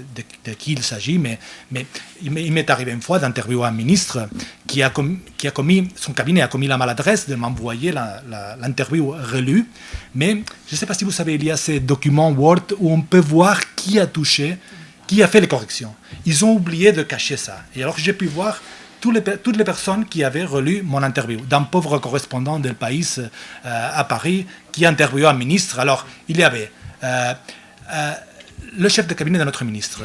de qui il s'agit, mais il m'est arrivé une fois d'interviewer un ministre qui a commis, son cabinet a commis la maladresse de m'envoyer l'interview relue, mais je ne sais pas si vous savez, il y a ces documents Word où on peut voir qui a touché, qui a fait les corrections. Ils ont oublié de cacher ça. Et alors j'ai pu voir toutes les personnes qui avaient relu mon interview, d'un pauvre correspondant del País à Paris qui interviewait un ministre. Alors, il y avait le chef de cabinet de notre ministre,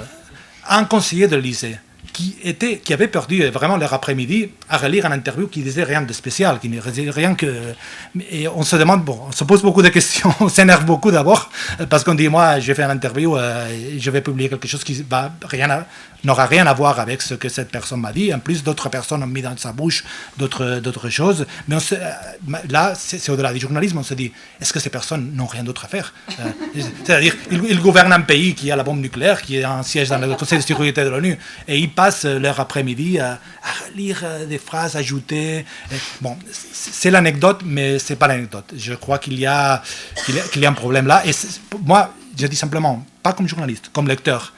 un conseiller de l'Élysée qui avait perdu vraiment leur après-midi à relire une interview qui disait rien de spécial, qui ne disait rien que... Et on se demande, on se pose beaucoup de questions, on s'énerve beaucoup d'abord, parce qu'on dit, moi, je vais faire une interview, je vais publier quelque chose qui n'aura rien à voir avec ce que cette personne m'a dit. En plus, d'autres personnes ont mis dans sa bouche d'autres choses. Mais là, c'est au-delà du journalisme, on se dit, est-ce que ces personnes n'ont rien d'autre à faire C'est-à-dire, ils gouvernent un pays qui a la bombe nucléaire, qui a un siège dans le Conseil de sécurité de l'ONU, et ils passent leur après-midi à lire des phrases ajoutées. Bon, c'est l'anecdote, mais c'est pas l'anecdote. Je crois qu'il y a un problème là. Et moi, je dis simplement, pas comme journaliste, comme lecteur,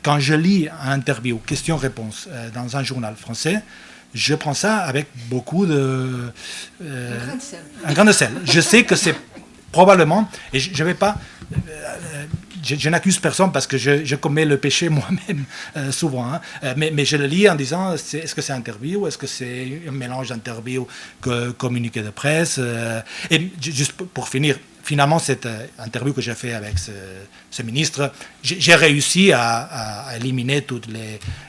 quand je lis une interview, question-réponse, dans un journal français, je prends ça avec beaucoup de... un grain de sel. Je sais que c'est probablement... Et je vais pas... je n'accuse personne parce que je commets le péché moi-même souvent. Mais je le lis en disant, est-ce que c'est interview, est-ce que c'est un mélange d'interview que communiqué de presse et juste pour finir, finalement, cette interview que j'ai fait avec ce ministre, j'ai réussi à éliminer tous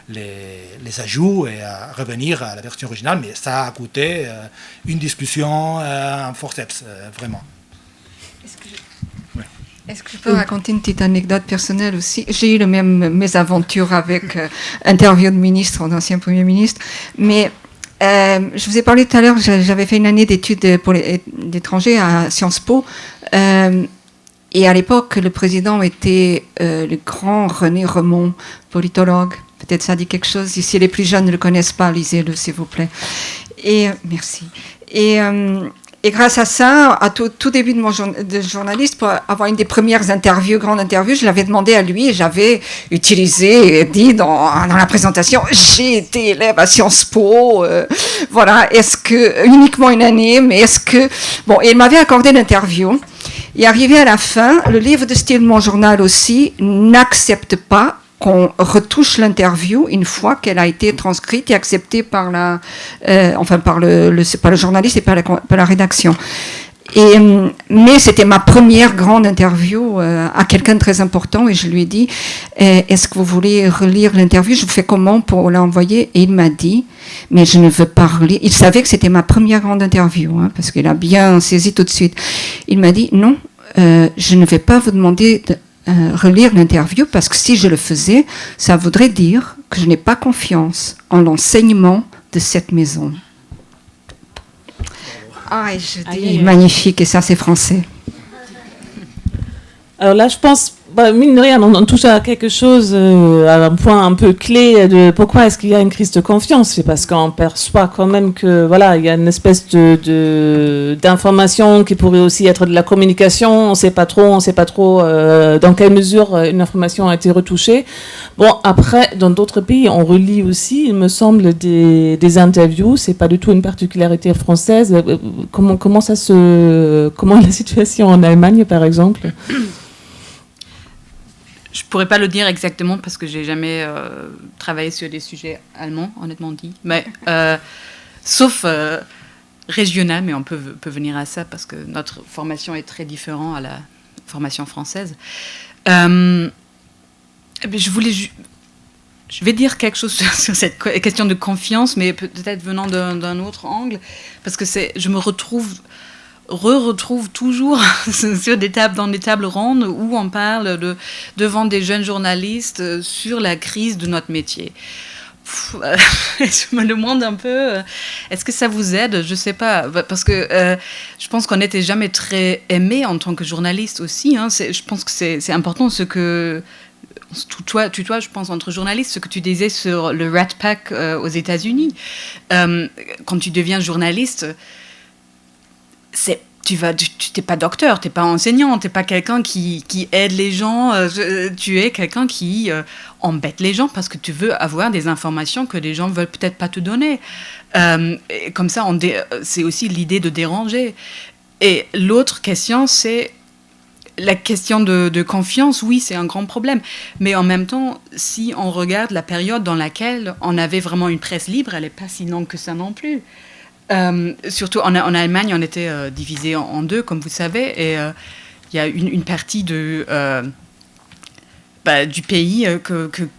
les ajouts et à revenir à la version originale, mais ça a coûté une discussion en forceps, vraiment. Est-ce que je peux raconter une petite anecdote personnelle aussi? J'ai eu le même mésaventures avec interview de ministre, d'ancien Premier ministre, mais Je vous ai parlé tout à l'heure, j'avais fait une année d'études pour les étrangers à Sciences Po. Et à l'époque, le président était le grand René Remond, politologue. Peut-être ça dit quelque chose. Si les plus jeunes ne le connaissent pas, lisez-le, s'il vous plaît. Et merci. Et grâce à ça, à tout début de journaliste, pour avoir une des premières grandes interviews, je l'avais demandé à lui et j'avais utilisé et dit dans la présentation, j'ai été élève à Sciences Po, voilà, est-ce que, uniquement une année, mais est-ce que, bon, et il m'avait accordé l'interview. Et arrivé à la fin, le livre de style Mon Journal aussi n'accepte pas qu'on retouche l'interview une fois qu'elle a été transcrite et acceptée par c'est pas le journaliste et par la rédaction. Mais c'était ma première grande interview à quelqu'un de très important et je lui ai dit est-ce que vous voulez relire l'interview, je vous fais comment pour l'envoyer, et il m'a dit mais je ne veux pas relire. Il savait que c'était ma première grande interview parce qu'il a bien saisi tout de suite. Il m'a dit non, je ne vais pas vous demander de relire l'interview parce que si je le faisais, ça voudrait dire que je n'ai pas confiance en l'enseignement de cette maison. Ah, et je dis magnifique, et ça c'est français. Alors là, je pense, mine de rien, on touche à quelque chose, à un point un peu clé de pourquoi est-ce qu'il y a une crise de confiance. C'est parce qu'on perçoit quand même que, voilà, il y a une espèce d'information qui pourrait aussi être de la communication. On ne sait pas trop dans quelle mesure une information a été retouchée. Bon, après, dans d'autres pays, on relit aussi, il me semble, des interviews. C'est pas du tout une particularité française. Comment est la situation en Allemagne, par exemple? Je pourrais pas le dire exactement parce que j'ai jamais travaillé sur des sujets allemands, honnêtement dit. Mais sauf régional, mais on peut venir à ça parce que notre formation est très différente à la formation française. Je vais dire quelque chose sur cette question de confiance, mais peut-être venant d'un autre angle, parce que je me retrouve toujours dans des tables rondes où on parle devant des jeunes journalistes sur la crise de notre métier. Je me demande un peu, est-ce que ça vous aide? Je sais pas, parce que je pense qu'on n'était jamais très aimé en tant que journaliste aussi. Je pense que c'est important ce que toi, je pense, entre journalistes, ce que tu disais sur le Rat Pack aux États-Unis. Quand tu deviens journaliste, tu n'es pas docteur, tu n'es pas enseignant, tu n'es pas quelqu'un qui aide les gens, tu es quelqu'un qui embête les gens parce que tu veux avoir des informations que les gens ne veulent peut-être pas te donner. Et comme ça, c'est aussi l'idée de déranger. Et l'autre question, c'est la question de confiance. Oui, c'est un grand problème. Mais en même temps, si on regarde la période dans laquelle on avait vraiment une presse libre, elle n'est pas si longue que ça non plus. Surtout en Allemagne, on était divisé en deux, comme vous savez, et il y a une partie du pays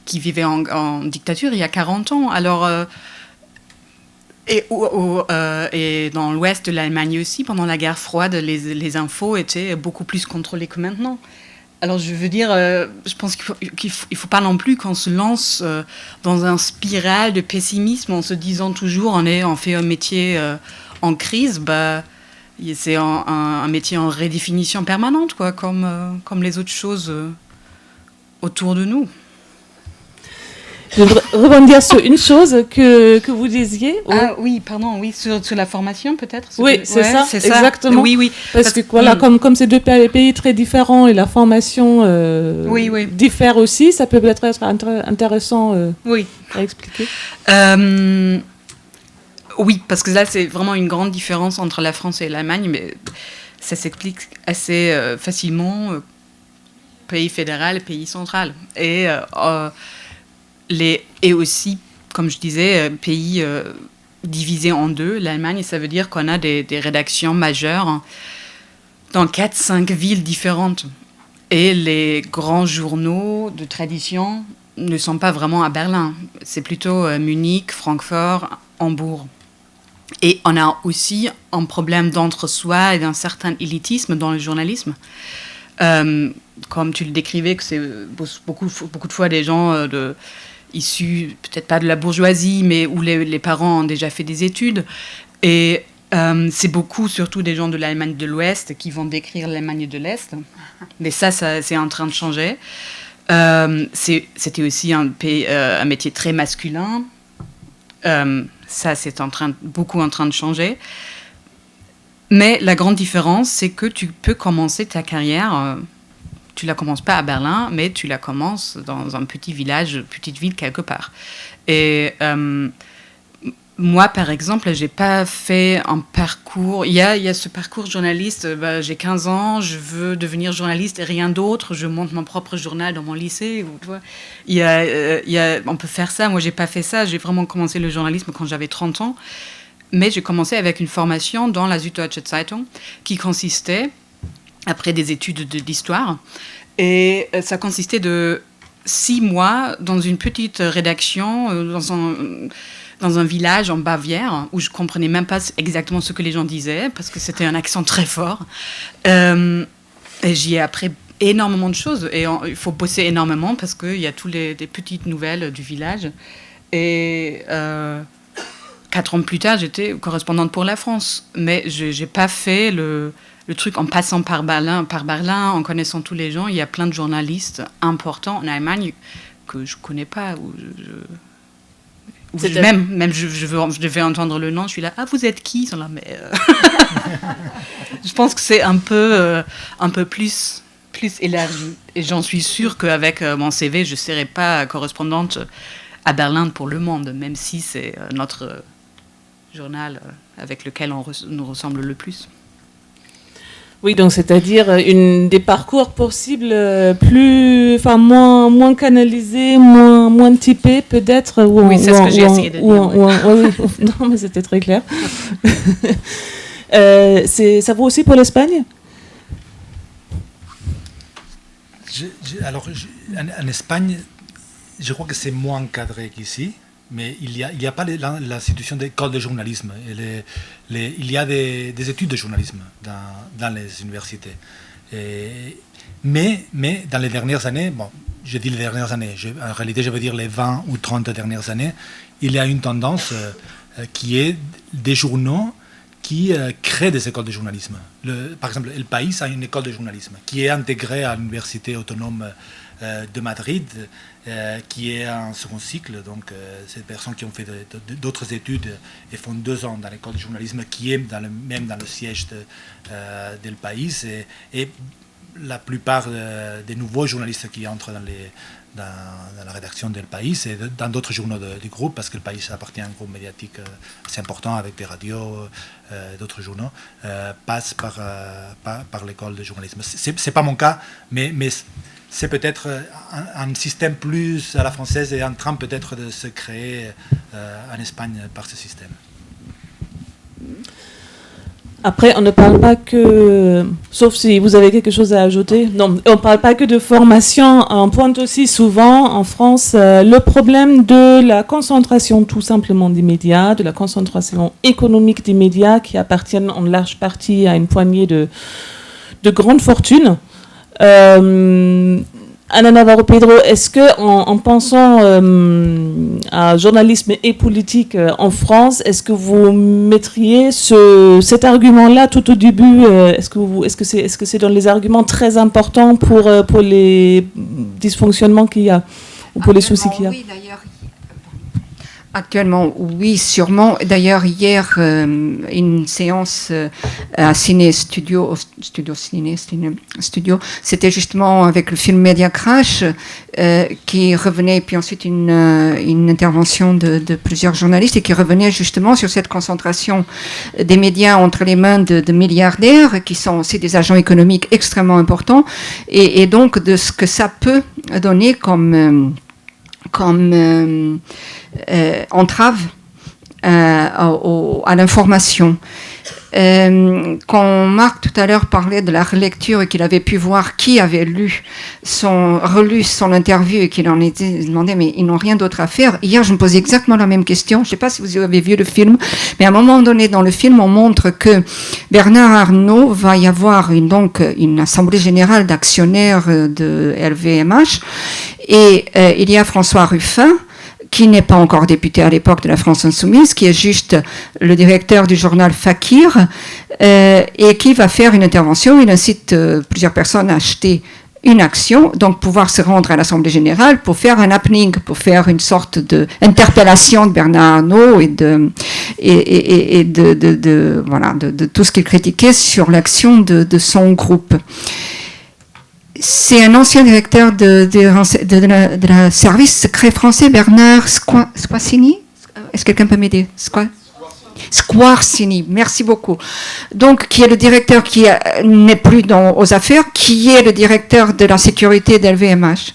qui vivait en dictature il y a 40 ans. Alors, et dans l'ouest de l'Allemagne aussi, pendant la guerre froide, les infos étaient beaucoup plus contrôlées que maintenant. Alors, je veux dire, je pense qu'il faut pas non plus qu'on se lance dans un spirale de pessimisme en se disant toujours on fait un métier en crise. C'est un métier en redéfinition permanente, quoi, comme les autres choses autour de nous. Je voudrais rebondir sur une chose que vous disiez. Ah oui, pardon, oui, sur la formation peut-être. Oui, c'est ça, exactement. Oui. Parce que voilà, comme c'est deux pays très différents et la formation diffère aussi, ça peut peut-être être intéressant à expliquer. Oui, parce que là, c'est vraiment une grande différence entre la France et l'Allemagne, mais ça s'explique assez facilement. Pays fédéral, pays central. Et aussi, comme je disais, pays divisés en deux. L'Allemagne, ça veut dire qu'on a des rédactions majeures dans 4-5 villes différentes. Et les grands journaux de tradition ne sont pas vraiment à Berlin. C'est plutôt Munich, Francfort, Hambourg. Et on a aussi un problème d'entre-soi et d'un certain élitisme dans le journalisme. Comme tu le décrivais, que c'est beaucoup de fois des gens issus peut-être pas de la bourgeoisie, mais où les parents ont déjà fait des études. Et c'est beaucoup, surtout des gens de l'Allemagne de l'Ouest qui vont décrire l'Allemagne de l'Est. Mais ça c'est en train de changer. C'était aussi un métier très masculin. Ça, c'est beaucoup en train de changer. Mais la grande différence, c'est que tu peux commencer ta carrière, tu la commences pas à Berlin, mais tu la commences dans un petit village, petite ville quelque part. Et moi, par exemple, j'ai pas fait un parcours. Il y a ce parcours journaliste. J'ai 15 ans, je veux devenir journaliste et rien d'autre. Je monte mon propre journal dans mon lycée. Tu vois. On peut faire ça. Moi, j'ai pas fait ça. J'ai vraiment commencé le journalisme quand j'avais 30 ans. Mais j'ai commencé avec une formation dans la Süddeutsche Zeitung qui consistait, après des études d'histoire, et ça consistait de 6 mois dans une petite rédaction, dans un village en Bavière, où je ne comprenais même pas exactement ce que les gens disaient, parce que c'était un accent très fort. Et j'y ai appris énormément de choses. Et il faut bosser énormément, parce qu'il y a toutes les petites nouvelles du village. Et 4 ans plus tard, j'étais correspondante pour la France. Mais je n'ai pas fait le truc en passant par Berlin, en connaissant tous les gens. Il y a plein de journalistes importants en Allemagne que je ne connais pas, je devais entendre le nom, je suis là, ah, vous êtes qui? Ils sont là, mais je pense que c'est un peu plus élargi. Et j'en suis sûre qu'avec mon CV, je ne serai pas correspondante à Berlin pour Le Monde, même si c'est notre journal avec lequel on nous ressemble le plus. Oui, donc c'est-à-dire des parcours possibles moins canalisés, moins typés peut-être. Oui, c'est ce que j'ai essayé de dire. Oui. Non, mais c'était très clair. Ça vaut aussi pour l'Espagne? En Espagne, je crois que c'est moins encadré qu'ici. Mais il y a pas l'institution d'école de journalisme. Il y a des études de journalisme dans les universités. Mais dans les dernières années, bon, je dis les dernières années, en réalité je veux dire les 20 ou 30 dernières années, il y a une tendance qui est des journaux qui créent des écoles de journalisme. Par exemple, El País a une école de journalisme qui est intégrée à l'université autonome de Madrid, qui est un second cycle, donc c'est des personnes qui ont fait d'autres études et font 2 ans dans l'école de journalisme qui est même dans le siège d'El País, et la plupart des nouveaux journalistes qui entrent dans la rédaction d'El País et dans d'autres journaux du groupe, parce que Le País appartient à un groupe médiatique assez important avec des radios, d'autres journaux, passent par l'école de journalisme. C'est pas mon cas, mais c'est peut-être un système plus à la française et en train peut-être de se créer en Espagne par ce système. Après, on ne parle pas que, sauf si vous avez quelque chose à ajouter, non, on ne parle pas que de formation, on pointe aussi souvent en France le problème de la concentration tout simplement des médias, de la concentration économique des médias qui appartiennent en large partie à une poignée de grandes fortunes. Ana Navarro Pedro, est-ce que en pensant à journalisme et politique en France, est-ce que vous mettriez cet argument-là tout au début? Est-ce que c'est dans les arguments très importants pour les dysfonctionnements qu'il y a ou pour les soucis qu'il y a? Oui, d'ailleurs. Actuellement, oui, sûrement. D'ailleurs, hier, une séance à Ciné Studio, c'était justement avec le film Media Crash qui revenait, puis ensuite une intervention de plusieurs journalistes et qui revenait justement sur cette concentration des médias entre les mains de milliardaires qui sont aussi des agents économiques extrêmement importants et donc de ce que ça peut donner comme entrave à l'information. Quand Marc tout à l'heure parlait de la relecture et qu'il avait pu voir qui avait relu son interview et qu'il en était demandé, mais ils n'ont rien d'autre à faire. Hier, je me posais exactement la même question. Je ne sais pas si vous avez vu le film, mais à un moment donné dans le film, on montre que Bernard Arnault va y avoir une assemblée générale d'actionnaires de LVMH et il y a François Ruffin qui n'est pas encore député à l'époque de la France Insoumise, qui est juste le directeur du journal Fakir, et qui va faire une intervention. Il incite plusieurs personnes à acheter une action, donc pouvoir se rendre à l'Assemblée générale pour faire un happening, pour faire une sorte d'interpellation de Bernard Arnault et de tout ce qu'il critiquait sur l'action de son groupe. C'est un ancien directeur de la service secret français, Bernard Squarcini. Est-ce que quelqu'un peut m'aider? Squarcini, merci beaucoup. Donc, qui est le directeur qui n'est plus aux affaires, qui est le directeur de la sécurité d'LVMH.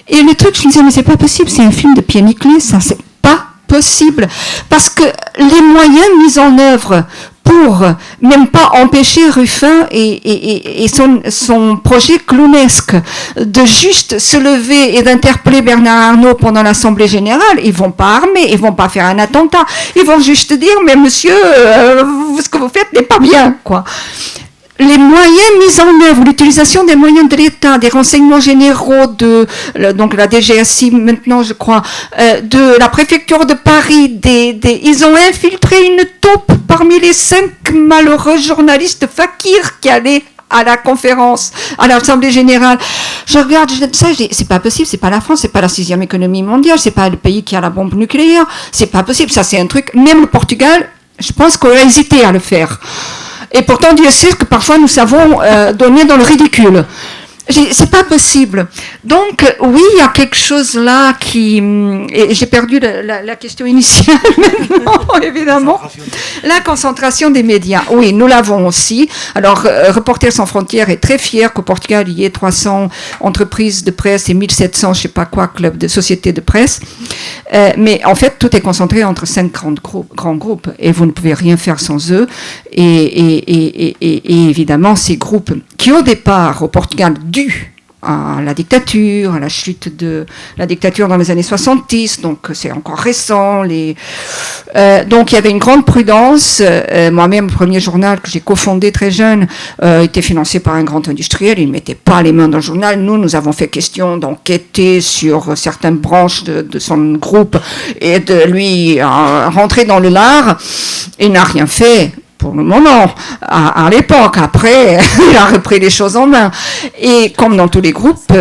Et le truc, je me disais, mais c'est pas possible, c'est un film de Pierre Niclé, ça, c'est pas possible. Parce que les moyens mis en œuvre pour même pas empêcher Ruffin et son projet clownesque de juste se lever et d'interpeller Bernard Arnault pendant l'Assemblée générale, ils vont pas armer, ils vont pas faire un attentat, ils vont juste dire mais monsieur, ce que vous faites n'est pas bien, quoi. Les moyens mis en œuvre, l'utilisation des moyens de l'État, des renseignements généraux donc la DGSI maintenant, je crois, de la préfecture de Paris, ils ont infiltré une taupe parmi les 5 malheureux journalistes Fakir qui allaient à la conférence, à l'Assemblée générale. Je regarde ça, je dis, c'est pas possible, c'est pas la France, c'est pas la 6e économie mondiale, c'est pas le pays qui a la bombe nucléaire, c'est pas possible, ça c'est un truc, même le Portugal, je pense qu'on a hésité à le faire. Et pourtant, Dieu sait que parfois nous savons donner dans le ridicule. C'est pas possible. Donc, oui, il y a quelque chose là qui... Et j'ai perdu la question initiale maintenant, évidemment. La concentration des médias. Oui, nous l'avons aussi. Alors, Reporters sans frontières est très fier qu'au Portugal, il y ait 300 entreprises de presse et 1700, je sais pas quoi, clubs de sociétés de presse. Mais en fait, tout est concentré entre 5 grands groupes. Et vous ne pouvez rien faire sans eux. Et évidemment, ces groupes qui, au départ, au Portugal, à la dictature, à la chute de la dictature dans les années 70, donc c'est encore récent. Donc il y avait une grande prudence. Moi-même, le premier journal que j'ai cofondé très jeune était financé par un grand industriel. Il ne mettait pas les mains dans le journal. Nous avons fait question d'enquêter sur certaines branches de son groupe et de lui rentrer dans le lard. Il n'a rien fait. Pour le moment, à l'époque. Après, il a repris les choses en main. Et comme dans tous les groupes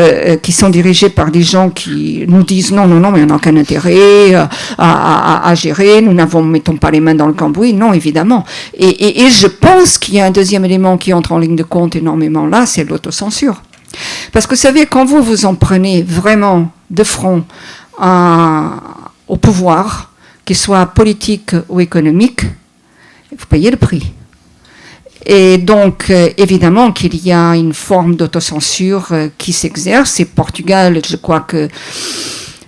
qui sont dirigés par des gens qui nous disent non, mais on n'a aucun intérêt à gérer, nous mettons pas les mains dans le cambouis, non, évidemment. Et je pense qu'il y a un deuxième élément qui entre en ligne de compte énormément là, c'est l'autocensure. Parce que vous savez, quand vous en prenez vraiment de front au pouvoir, qu'il soit politique ou économique, vous payez le prix. Et donc, évidemment qu'il y a une forme d'autocensure qui s'exerce. Et Portugal, je crois que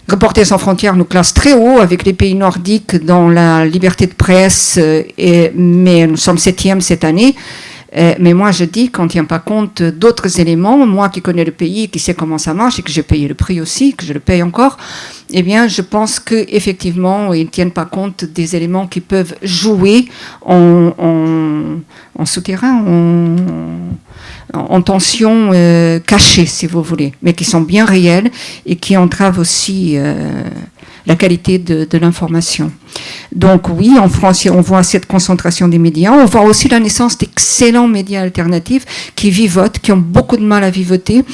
Reporters sans frontières nous classe très haut avec les pays nordiques dans la liberté de presse, mais nous sommes 7e cette année. Mais moi, je dis qu'on ne tient pas compte d'autres éléments. Moi qui connais le pays, qui sais comment ça marche et que j'ai payé le prix aussi, que je le paye encore, eh bien, je pense qu'effectivement, ils ne tiennent pas compte des éléments qui peuvent jouer en souterrain, en tension cachée, si vous voulez, mais qui sont bien réelles et qui entravent aussi la qualité de l'information. Donc oui, en France, on voit cette concentration des médias. On voit aussi la naissance d'excellents médias alternatifs qui vivotent, qui ont beaucoup de mal à vivoter.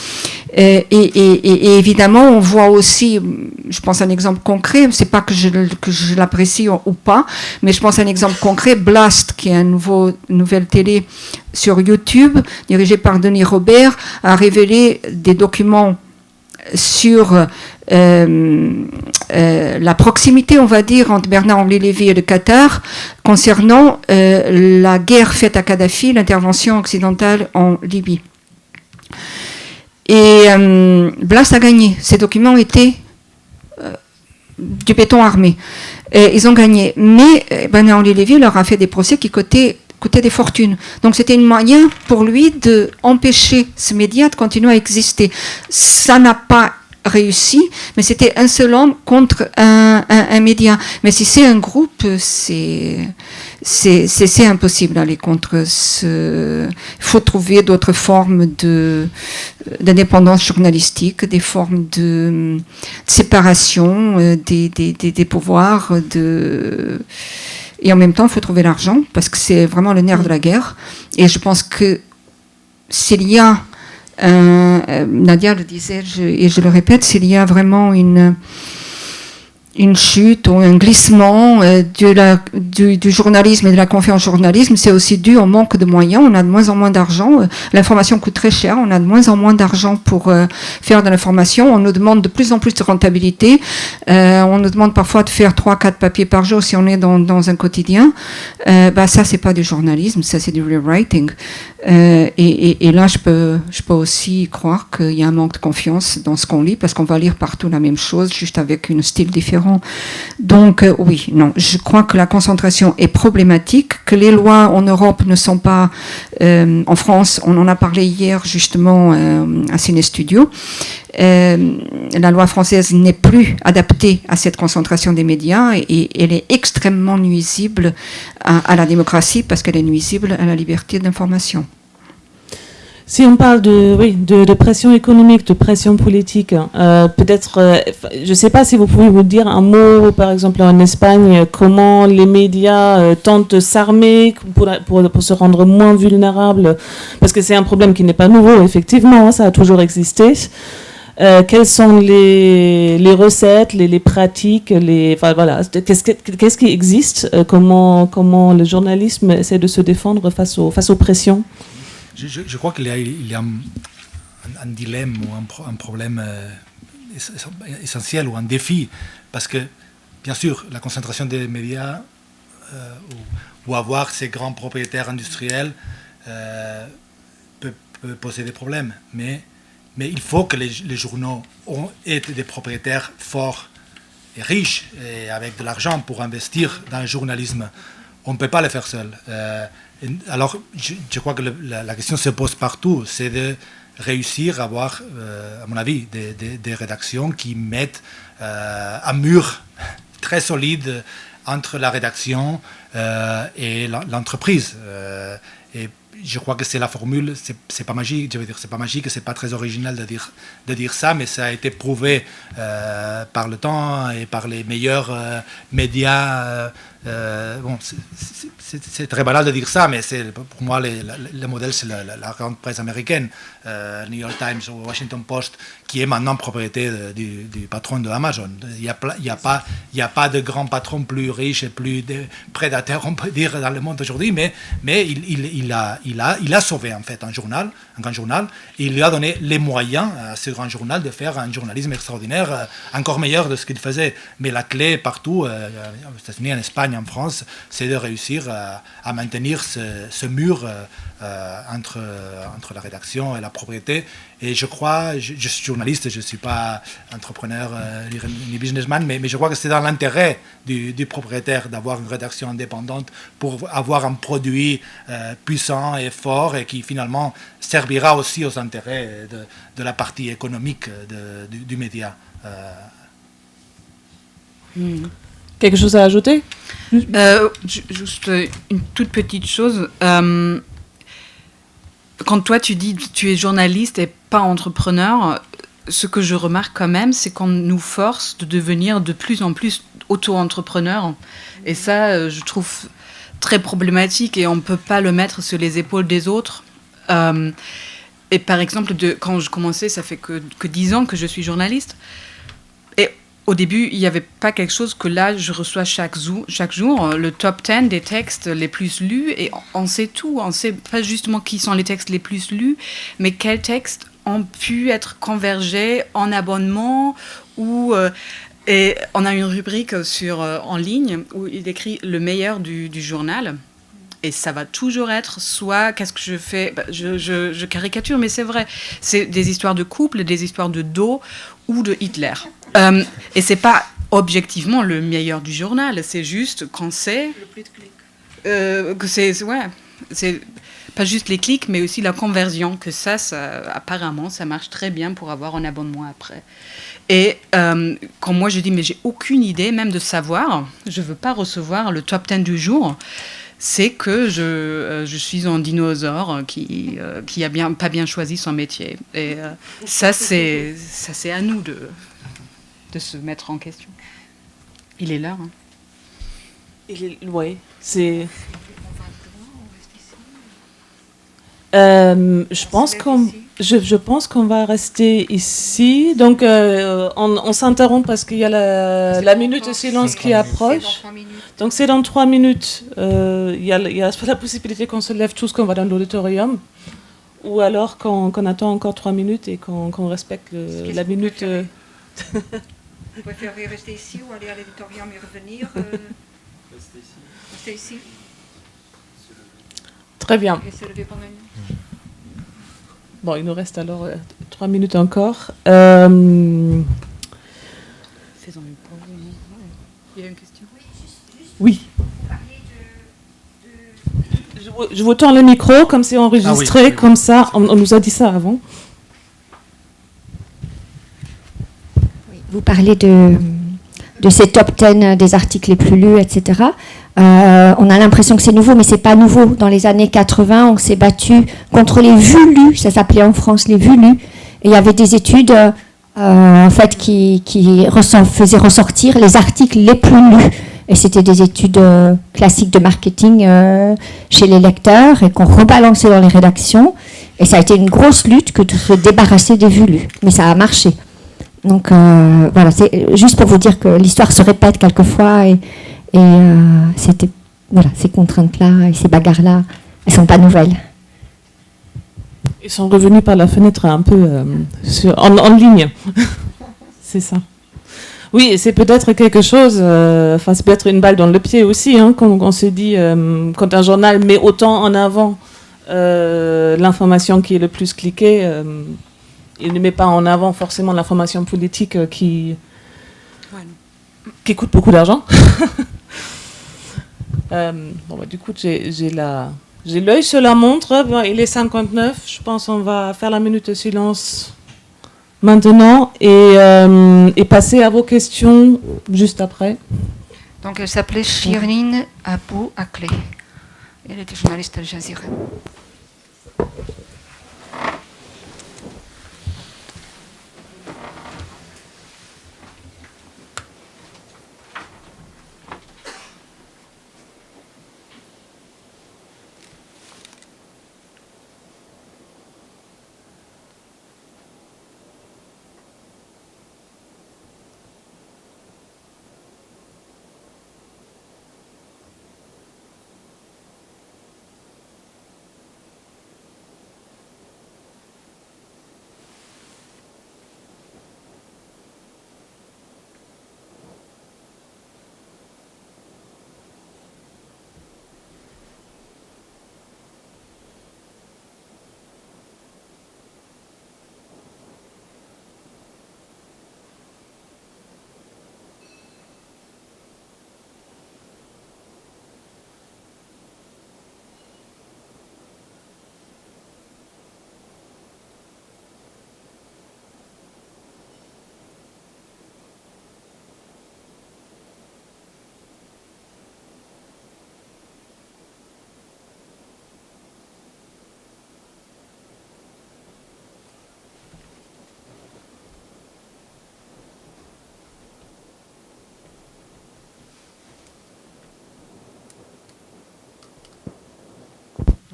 Et évidemment, on voit aussi, je pense à un exemple concret, c'est pas que je l'apprécie ou pas, mais je pense à un exemple concret, Blast, qui est une nouvelle télé sur YouTube, dirigée par Denis Robert, a révélé des documents sur la proximité, on va dire, entre Bernard-Henri Lévy et le Qatar concernant la guerre faite à Kadhafi, l'intervention occidentale en Libye. Et Blast a gagné. Ces documents étaient du béton armé. Et ils ont gagné. Mais Bernard-Henri Lévy leur a fait des procès qui coûtaient des fortunes. Donc c'était un moyen pour lui d'empêcher ce média de continuer à exister. Ça n'a pas réussi, mais c'était un seul homme contre un média. Mais si c'est un groupe, c'est c'est impossible d'aller contre ce. Il faut trouver d'autres formes d'indépendance journalistique, des formes de séparation des pouvoirs. Et en même temps, il faut trouver l'argent, parce que c'est vraiment le nerf de la guerre. Et je pense que s'il y a, Nadia le disait, et je le répète, s'il y a vraiment une chute ou un glissement du journalisme et de la confiance au journalisme, c'est aussi dû au manque de moyens. On a de moins en moins d'argent. L'information coûte très cher. On a de moins en moins d'argent pour faire de l'information. On nous demande de plus en plus de rentabilité. On nous demande parfois de faire 3-4 papiers par jour si on est dans un quotidien. Ça, c'est pas du journalisme, ça, c'est du rewriting. Et là, je peux aussi croire qu'il y a un manque de confiance dans ce qu'on lit, parce qu'on va lire partout la même chose, juste avec un style différent. Donc, oui, non, je crois que la concentration est problématique, que les lois en Europe ne sont pas... en France, on en a parlé hier, justement, à Ciné Studio. La loi française n'est plus adaptée à cette concentration des médias et elle est extrêmement nuisible à la démocratie, parce qu'elle est nuisible à la liberté d'information. Si on parle de pression économique, de pression politique, peut-être, je ne sais pas si vous pouvez vous dire un mot, par exemple en Espagne, comment les médias tentent de s'armer pour se rendre moins vulnérables, parce que c'est un problème qui n'est pas nouveau, effectivement, ça a toujours existé. Quelles sont les recettes, les pratiques, qu'est-ce qui existe, comment le journalisme essaie de se défendre face aux pressions? Je crois qu'il y a un dilemme ou un problème essentiel ou un défi, parce que, bien sûr, la concentration des médias ou avoir ces grands propriétaires industriels peut poser des problèmes, mais il faut que les journaux aient des propriétaires forts et riches et avec de l'argent pour investir dans le journalisme. On ne peut pas le faire seul. Alors, je crois que la question se pose partout, c'est de réussir à avoir, à mon avis, des rédactions qui mettent un mur très solide entre la rédaction et l'entreprise. Et je crois que c'est la formule, c'est pas magique, je veux dire, c'est pas magique, c'est pas très original de dire ça, mais ça a été prouvé par le temps et par les meilleurs médias. C'est très banal de dire ça, mais pour moi, le modèle, c'est la grande presse américaine, New York Times ou Washington Post, qui est maintenant propriété du patron de Amazon. Il n'y a pas de grand patron plus riche et plus prédateur, on peut dire, dans le monde aujourd'hui, mais il a sauvé, en fait, un grand journal, et il lui a donné les moyens à ce grand journal de faire un journalisme extraordinaire, encore meilleur de ce qu'il faisait. Mais la clé partout, aux États-Unis, en Espagne, en France, c'est de réussir à maintenir ce mur entre la rédaction et la propriété. Et je crois, je suis journaliste, je ne suis pas entrepreneur ni businessman, mais je crois que c'est dans l'intérêt du propriétaire d'avoir une rédaction indépendante pour avoir un produit puissant et fort et qui finalement servira aussi aux intérêts de la partie économique du média. Quelque chose à ajouter? Juste une toute petite chose. Quand toi tu dis tu es journaliste et pas entrepreneur, ce que je remarque quand même, c'est qu'on nous force de devenir de plus en plus auto-entrepreneur. Et ça, je trouve très problématique et on ne peut pas le mettre sur les épaules des autres. Et par exemple, quand je commençais, ça fait que 10 ans que je suis journaliste. Et au début, il n'y avait pas quelque chose que là, je reçois chaque jour, le top 10 des textes les plus lus, et on sait tout. On ne sait pas justement qui sont les textes les plus lus, mais quels textes ont pu être convergés en abonnement ou... et on a une rubrique en ligne où il écrit le meilleur du journal. Et ça va toujours être soit, qu'est-ce que je fais, je caricature, mais c'est vrai. C'est des histoires de couple, des histoires de dos ou de Hitler. Et c'est pas objectivement le meilleur du journal, c'est juste quand c'est... Le plus de clics. Que c'est pas juste les clics, mais aussi la conversion, que ça apparemment, ça marche très bien pour avoir un abonnement après. Et quand moi je dis, mais j'ai aucune idée même de savoir, je veux pas recevoir le top 10 du jour, c'est que je suis un dinosaure qui a pas bien choisi son métier. Et ça, c'est à nous de se mettre en question. Il est là. Hein. Oui, c'est... je pense qu'on va rester ici. Donc, on s'interrompt parce qu'il y a la minute de silence qui approche. Donc, c'est dans 3 minutes. Il y a la possibilité qu'on se lève tous, qu'on va dans l'auditorium. Ou alors qu'on attend encore 3 minutes et qu'on respecte la minute. Vous préférez rester ici ou aller à l'auditorium et revenir Rester ici. Très bien. Et se lever pendant une minute. Bon, il nous reste alors 3 minutes encore. Faisons une pause. Il y a une question. Oui. Je vous tends le micro, comme c'est enregistré, oui. Comme ça, on nous a dit ça avant. Vous parlez de ces top 10 des articles les plus lus, etc. On a l'impression que c'est nouveau, mais c'est pas nouveau. Dans les années 80, on s'est battu contre les vues lues, ça s'appelait en France les vues lues. Et il y avait des études en fait, qui faisaient ressortir les articles les plus lus. Et c'était des études classiques de marketing chez les lecteurs et qu'on rebalançait dans les rédactions. Et ça a été une grosse lutte que de se débarrasser des vues lues. Mais ça a marché. Donc voilà, c'est juste pour vous dire que l'histoire se répète quelquefois et c'était, voilà, ces contraintes-là et ces bagarres-là, elles ne sont pas nouvelles. Ils sont revenus par la fenêtre un peu en ligne. C'est ça. Oui, c'est peut-être quelque chose, c'est peut-être une balle dans le pied aussi, hein, quand on se dit, quand un journal met autant en avant l'information qui est le plus cliquée, il ne met pas en avant forcément l'information politique qui coûte beaucoup d'argent. Du coup, j'ai l'œil sur la montre. Bon, il est 59. Je pense qu'on va faire la minute de silence maintenant et passer à vos questions juste après. Donc, elle s'appelait Shirin Abu Akleh. Elle était journaliste à Al Jazeera.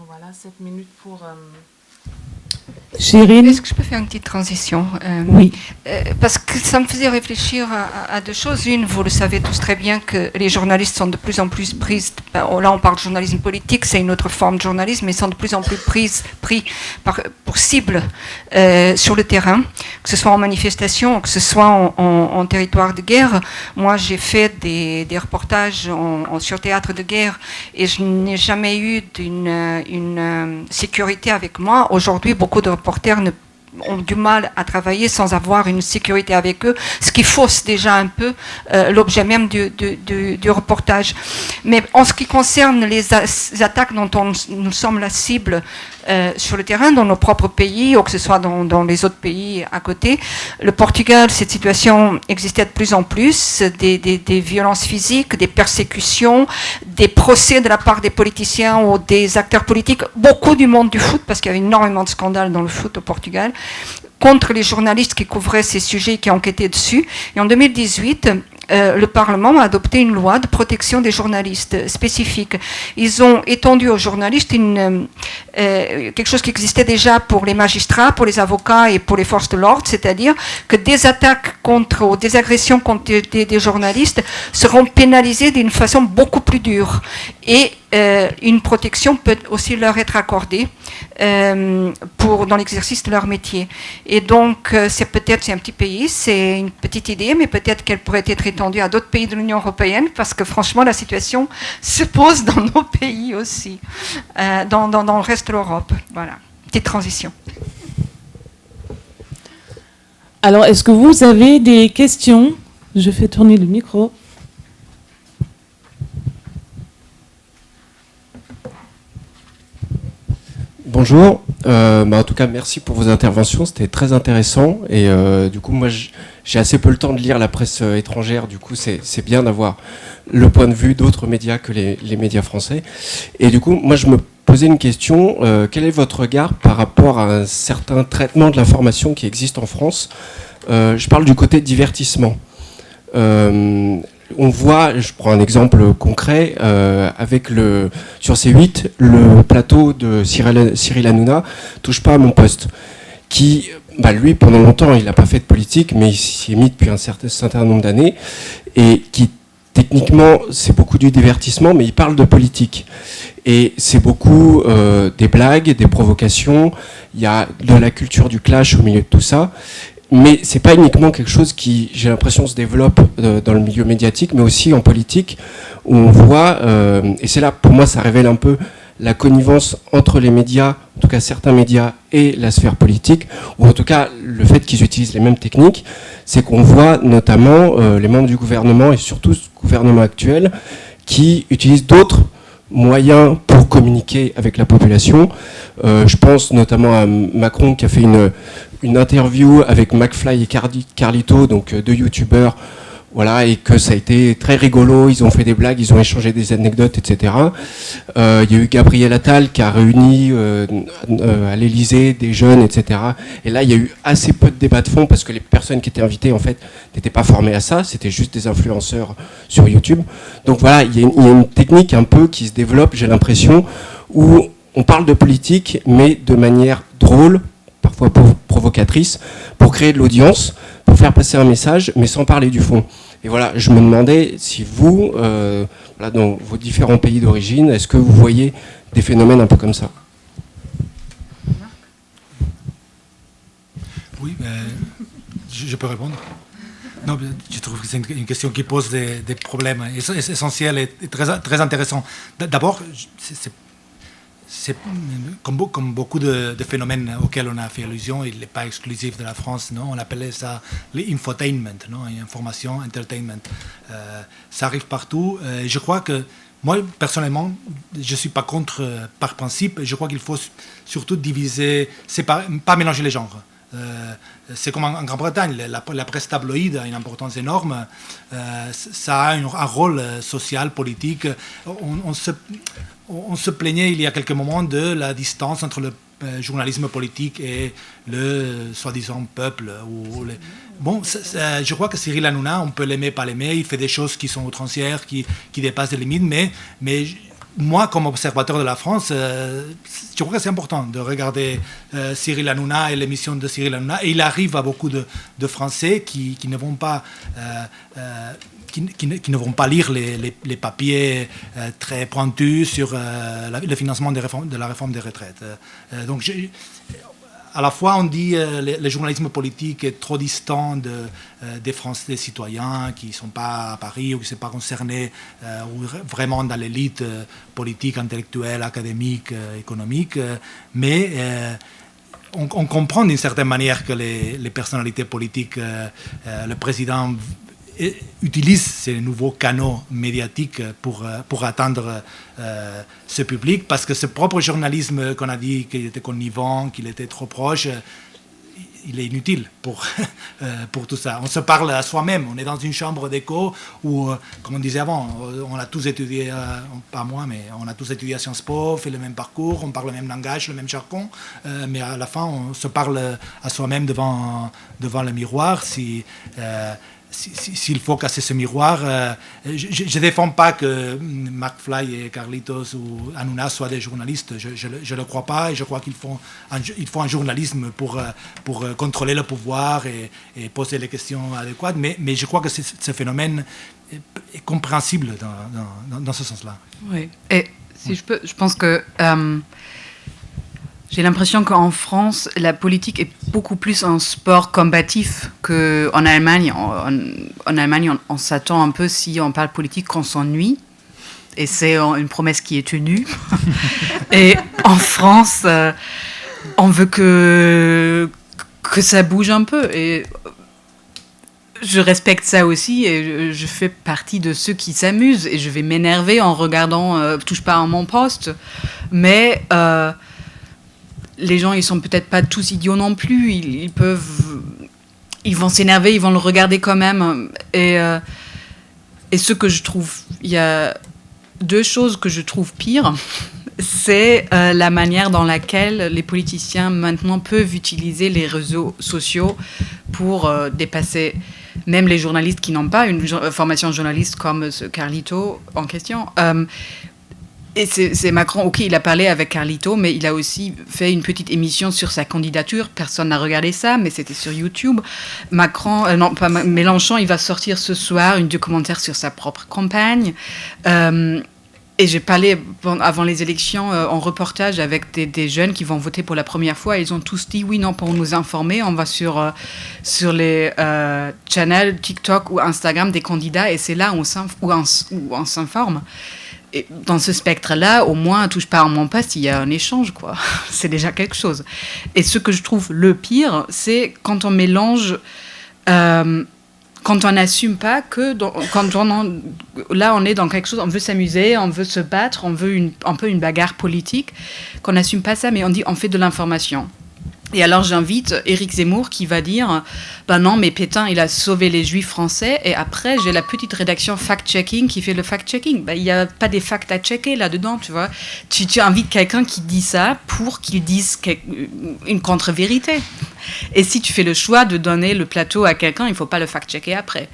Voilà, 7 minutes pour Shirin. Est-ce que je peux faire une petite transition Oui. Parce que ça me faisait réfléchir à deux choses. Une, vous le savez tous très bien que les journalistes sont de plus en plus pris, là on parle de journalisme politique, c'est une autre forme de journalisme, mais sont de plus en plus pris pour cible sur le terrain, que ce soit en manifestation, que ce soit en territoire de guerre. Moi j'ai fait des reportages sur théâtre de guerre et je n'ai jamais eu une sécurité avec moi. Aujourd'hui, beaucoup de reporters ont du mal à travailler sans avoir une sécurité avec eux, ce qui fausse déjà un peu l'objet même du reportage. Mais en ce qui concerne les attaques dont nous sommes la cible, sur le terrain, dans nos propres pays, ou que ce soit dans les autres pays à côté. Le Portugal, cette situation existait de plus en plus, des violences physiques, des persécutions, des procès de la part des politiciens ou des acteurs politiques, beaucoup du monde du foot, parce qu'il y avait énormément de scandales dans le foot au Portugal, contre les journalistes qui couvraient ces sujets et qui enquêtaient dessus. Et en 2018, le Parlement a adopté une loi de protection des journalistes spécifique. Ils ont étendu aux journalistes quelque chose qui existait déjà pour les magistrats, pour les avocats et pour les forces de l'ordre, c'est-à-dire que des attaques ou des agressions contre des journalistes seront pénalisées d'une façon beaucoup plus dure. Et une protection peut aussi leur être accordée dans l'exercice de leur métier. Et donc, c'est un petit pays, c'est une petite idée, mais peut-être qu'elle pourrait être étendue à d'autres pays de l'Union européenne, parce que franchement, la situation se pose dans nos pays aussi, dans le reste de l'Europe. Voilà, petite transition. Alors, est-ce que vous avez des questions? Je fais tourner le micro. Bonjour, en tout cas merci pour vos interventions, c'était très intéressant et du coup moi j'ai assez peu le temps de lire la presse étrangère, du coup c'est bien d'avoir le point de vue d'autres médias que les médias français. Et du coup moi je me posais une question, quel est votre regard par rapport à un certain traitement de l'information qui existe en France? Je parle du côté divertissement. On voit, je prends un exemple concret, sur C8, le plateau de Cyril Hanouna, Touche pas à mon poste, qui, lui, pendant longtemps, il n'a pas fait de politique, mais il s'y est mis depuis un certain nombre d'années, et qui, techniquement, c'est beaucoup du divertissement, mais il parle de politique. Et c'est beaucoup des blagues, des provocations, il y a de la culture du clash au milieu de tout ça. Mais c'est pas uniquement quelque chose qui, j'ai l'impression, se développe dans le milieu médiatique, mais aussi en politique, où on voit, et c'est là, pour moi, ça révèle un peu la connivence entre les médias, en tout cas certains médias, et la sphère politique, ou en tout cas le fait qu'ils utilisent les mêmes techniques, c'est qu'on voit notamment les membres du gouvernement, et surtout ce gouvernement actuel, qui utilisent d'autres moyens pour communiquer avec la population. Je pense notamment à Macron qui a fait une interview avec McFly et Carlito, donc deux youtubeurs, voilà, et que ça a été très rigolo, ils ont fait des blagues, ils ont échangé des anecdotes, etc. Il y a eu Gabriel Attal qui a réuni à l'Élysée des jeunes, etc. Et là, il y a eu assez peu de débats de fond parce que les personnes qui étaient invitées, en fait, n'étaient pas formées à ça, c'était juste des influenceurs sur YouTube. Donc voilà, il y a une technique un peu qui se développe, j'ai l'impression, où on parle de politique, mais de manière drôle, parfois provocatrice, pour créer de l'audience, pour faire passer un message, mais sans parler du fond. Et voilà, je me demandais si vous, dans vos différents pays d'origine, est-ce que vous voyez des phénomènes un peu comme ça? Oui, je peux répondre. Non, je trouve que c'est une question qui pose des problèmes essentiels et très intéressants. D'abord, c'est comme beaucoup de phénomènes auxquels on a fait allusion, il n'est pas exclusif de la France, non, on appelait ça l'infotainment, non, information, entertainment. Ça arrive partout. Je crois que moi, personnellement, je ne suis pas contre par principe. Je crois qu'il faut surtout diviser, pas mélanger les genres. C'est comme en Grande-Bretagne, la presse tabloïde a une importance énorme, ça a un rôle social, politique. On se plaignait il y a quelques moments de la distance entre le journalisme politique et le soi-disant peuple. Je crois que Cyril Hanouna, on peut l'aimer, pas l'aimer, il fait des choses qui sont outrancières, qui dépassent les limites, mais moi, comme observateur de la France, je crois que c'est important de regarder Cyril Hanouna et l'émission de Cyril Hanouna. Et il arrive à beaucoup de Français qui ne vont pas... qui ne vont pas lire les papiers très pointus sur le financement de la réforme des retraites. Donc, à la fois, on dit que le journalisme politique est trop distant des Français, des citoyens qui ne sont pas à Paris ou qui ne sont pas concernés ou vraiment dans l'élite politique, intellectuelle, académique, économique. Mais on comprend d'une certaine manière que les personnalités politiques, le président utilise ces nouveaux canaux médiatiques pour atteindre ce public, parce que ce propre journalisme qu'on a dit qu'il était connivant, qu'il était trop proche, il est inutile pour tout ça. On se parle à soi-même, on est dans une chambre d'écho où, comme on disait avant, on a tous étudié, pas moi, mais on a tous étudié à Sciences Po, fait le même parcours, on parle le même langage, le même jargon, mais à la fin, on se parle à soi-même devant le miroir. S'il faut casser ce miroir, je ne défends pas que McFly et Carlitos ou Hanouna soient des journalistes, je ne le crois pas, et je crois qu'il faut un journalisme pour contrôler le pouvoir et poser les questions adéquates, mais je crois que ce phénomène est compréhensible dans ce sens-là. Oui, et si je peux, je pense que j'ai l'impression qu'en France, la politique est beaucoup plus un sport combatif qu'en Allemagne. En Allemagne, on s'attend un peu, si on parle politique, qu'on s'ennuie. Et c'est une promesse qui est tenue. Et en France, on veut que ça bouge un peu. Et je respecte ça aussi. Et je fais partie de ceux qui s'amusent. Et je vais m'énerver en regardant Touche pas à mon poste. Mais les gens, ils sont peut-être pas tous idiots non plus. Ils vont s'énerver, ils vont le regarder quand même. Et ce que je trouve, il y a 2 choses que je trouve pires. C'est la manière dans laquelle les politiciens maintenant peuvent utiliser les réseaux sociaux pour dépasser même les journalistes qui n'ont pas une formation journaliste comme ce Carlito en question. Et c'est Macron, ok, il a parlé avec Carlito, mais il a aussi fait une petite émission sur sa candidature. Personne n'a regardé ça, mais c'était sur YouTube. Mélenchon, il va sortir ce soir un documentaire sur sa propre campagne. Et j'ai parlé avant les élections en reportage avec des jeunes qui vont voter pour la première fois. Ils ont tous dit oui, non, pour nous informer, on va sur les channels TikTok ou Instagram des candidats, et c'est là où on s'informe. Et dans ce spectre-là, au moins, touche pas à mon poste, il y a un échange, quoi. C'est déjà quelque chose. Et ce que je trouve le pire, c'est quand on mélange, quand on n'assume pas que, là, on est dans quelque chose, on veut s'amuser, on veut se battre, on veut un peu une bagarre politique, qu'on n'assume pas ça, mais on fait de l'information. Et alors j'invite Éric Zemmour qui va dire ben non, mais Pétain il a sauvé les Juifs français, et après j'ai la petite rédaction fact-checking qui fait le fact-checking. Ben, il n'y a pas des facts à checker là-dedans, tu vois. Tu invites quelqu'un qui dit ça pour qu'il dise une contre-vérité. Et si tu fais le choix de donner le plateau à quelqu'un, il ne faut pas le fact-checker après.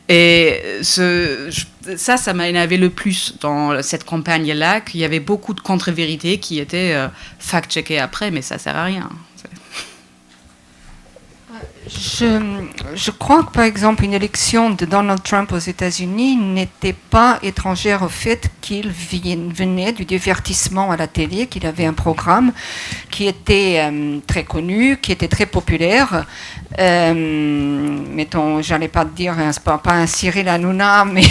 Et ça m'a énervé le plus dans cette campagne-là, qu'il y avait beaucoup de contre-vérités qui étaient fact-checkées après, mais ça ne sert à rien. Je crois que, par exemple, une élection de Donald Trump aux États-Unis n'était pas étrangère au fait qu'il venait du divertissement à la télé, qu'il avait un programme qui était très connu, qui était très populaire. Mettons, j'allais pas te dire, pas un Cyril Hanouna, mais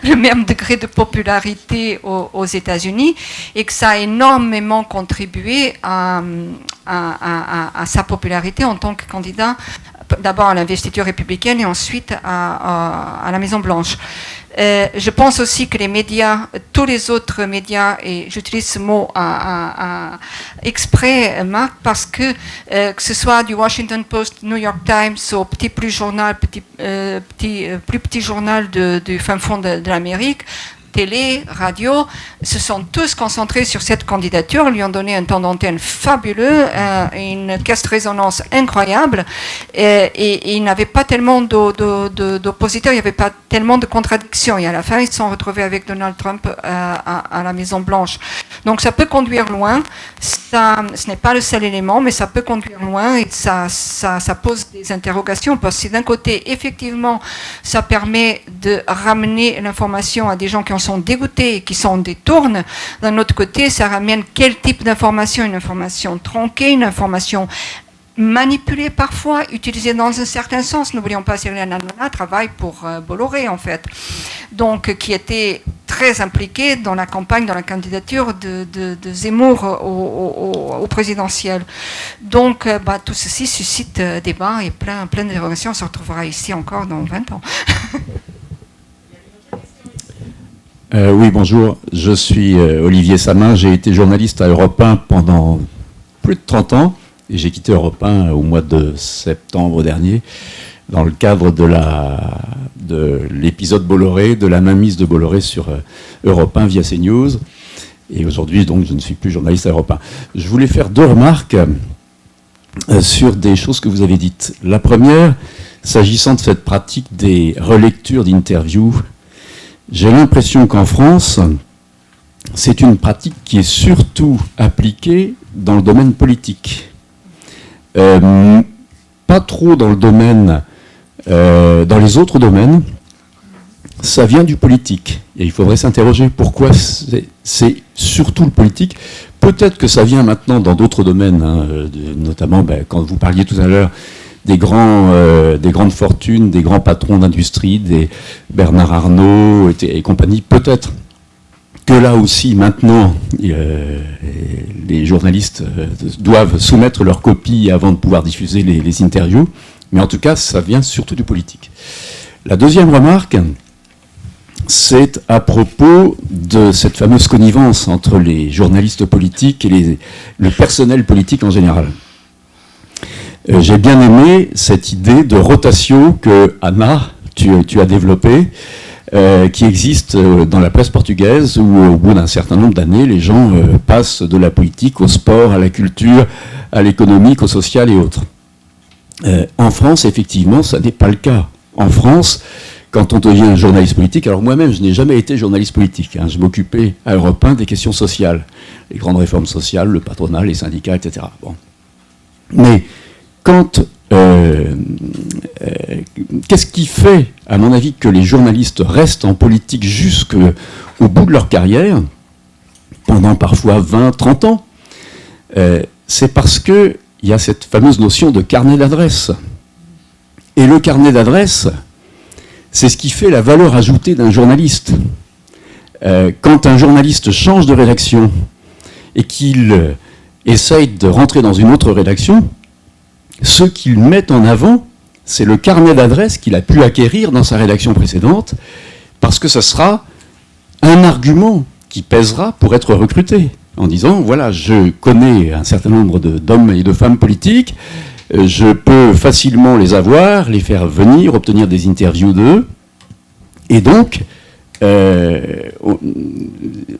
le même degré de popularité aux États-Unis, et que ça a énormément contribué à sa popularité en tant que candidat, d'abord à l'investiture républicaine et ensuite à la Maison-Blanche. Je pense aussi que les médias, tous les autres médias, et j'utilise ce mot exprès, Marc, parce que ce soit du Washington Post, New York Times, au plus petit journal du fin fond de l'Amérique, télé, radio, se sont tous concentrés sur cette candidature, lui ont donné un temps d'antenne fabuleux, une caisse de résonance incroyable, et il n'avait pas tellement d'oppositeurs, il n'y avait pas tellement de contradictions, et à la fin ils se sont retrouvés avec Donald Trump à la Maison-Blanche. Donc ça peut conduire loin, ce n'est pas le seul élément, mais ça peut conduire loin, et ça pose des interrogations, parce que d'un côté, effectivement, ça permet de ramener l'information à des gens qui en sont dégoûtés et qui s'en détournent. D'un autre côté, ça ramène quel type d'information? Une information tronquée, une information manipulée parfois, utilisée dans un certain sens. N'oublions pas, Cyril Hanouna travaille pour Bolloré, en fait. Donc, qui était très impliqué dans la campagne, dans la candidature de Zemmour au présidentiel. Donc, tout ceci suscite débat et plein d'interrogations. On se retrouvera ici encore dans 20 ans. Oui, bonjour. Je suis Olivier Samin. J'ai été journaliste à Europe 1 pendant plus de 30 ans et j'ai quitté Europe 1 au mois de septembre dernier dans le cadre de l'épisode Bolloré, de la mainmise de Bolloré sur Europe 1 via CNews. Et aujourd'hui, donc, je ne suis plus journaliste à Europe 1. Je voulais faire 2 remarques sur des choses que vous avez dites. La première, s'agissant de cette pratique des relectures d'interviews, j'ai l'impression qu'en France, c'est une pratique qui est surtout appliquée dans le domaine politique. Pas trop dans le domaine, dans les autres domaines, ça vient du politique. Et il faudrait s'interroger pourquoi c'est surtout le politique. Peut-être que ça vient maintenant dans d'autres domaines, notamment quand vous parliez tout à l'heure des grandes fortunes, des grands patrons d'industrie, des Bernard Arnault et compagnie. Peut-être que là aussi, maintenant, les journalistes doivent soumettre leurs copies avant de pouvoir diffuser les interviews. Mais en tout cas, ça vient surtout du politique. La deuxième remarque, c'est à propos de cette fameuse connivence entre les journalistes politiques et le personnel politique en général. J'ai bien aimé cette idée de rotation que, Anna, tu as développée, qui existe dans la presse portugaise, où au bout d'un certain nombre d'années, les gens passent de la politique au sport, à la culture, à l'économique, au social et autres. En France, effectivement, ça n'est pas le cas. En France, quand on devient journaliste politique, alors moi-même, je n'ai jamais été journaliste politique. Je m'occupais à Europe 1 des questions sociales, les grandes réformes sociales, le patronat, les syndicats, etc. Bon. Mais qu'est-ce qui fait, à mon avis, que les journalistes restent en politique jusqu'au bout de leur carrière, pendant parfois 20, 30 ans? C'est parce qu'il y a cette fameuse notion de carnet d'adresse. Et le carnet d'adresse, c'est ce qui fait la valeur ajoutée d'un journaliste. Quand un journaliste change de rédaction et qu'il essaye de rentrer dans une autre rédaction, ce qu'il met en avant, c'est le carnet d'adresse qu'il a pu acquérir dans sa rédaction précédente, parce que ce sera un argument qui pèsera pour être recruté, en disant, voilà, je connais un certain nombre d'hommes et de femmes politiques, je peux facilement les avoir, les faire venir, obtenir des interviews d'eux, et donc,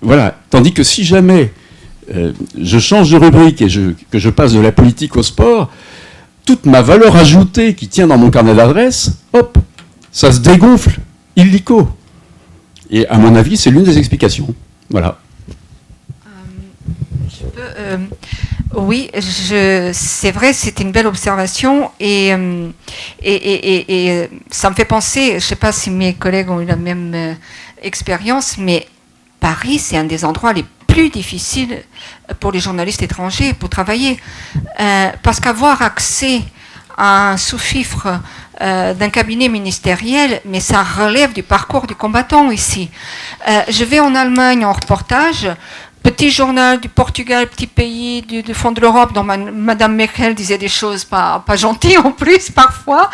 voilà. Tandis que si jamais je change de rubrique et que je passe de la politique au sport, toute ma valeur ajoutée qui tient dans mon carnet d'adresse, hop, ça se dégonfle illico. Et à mon avis, c'est l'une des explications. Voilà. Oui, c'est vrai, c'est une belle observation et ça me fait penser, je ne sais pas si mes collègues ont eu la même expérience, mais Paris, c'est un des endroits les plus difficiles pour les journalistes étrangers pour travailler. Parce qu'avoir accès à un sous-fifre d'un cabinet ministériel, mais ça relève du parcours du combattant ici. Je vais en Allemagne en reportage, petit journal du Portugal, petit pays du fond de l'Europe, dont Madame Merkel disait des choses pas gentilles en plus parfois.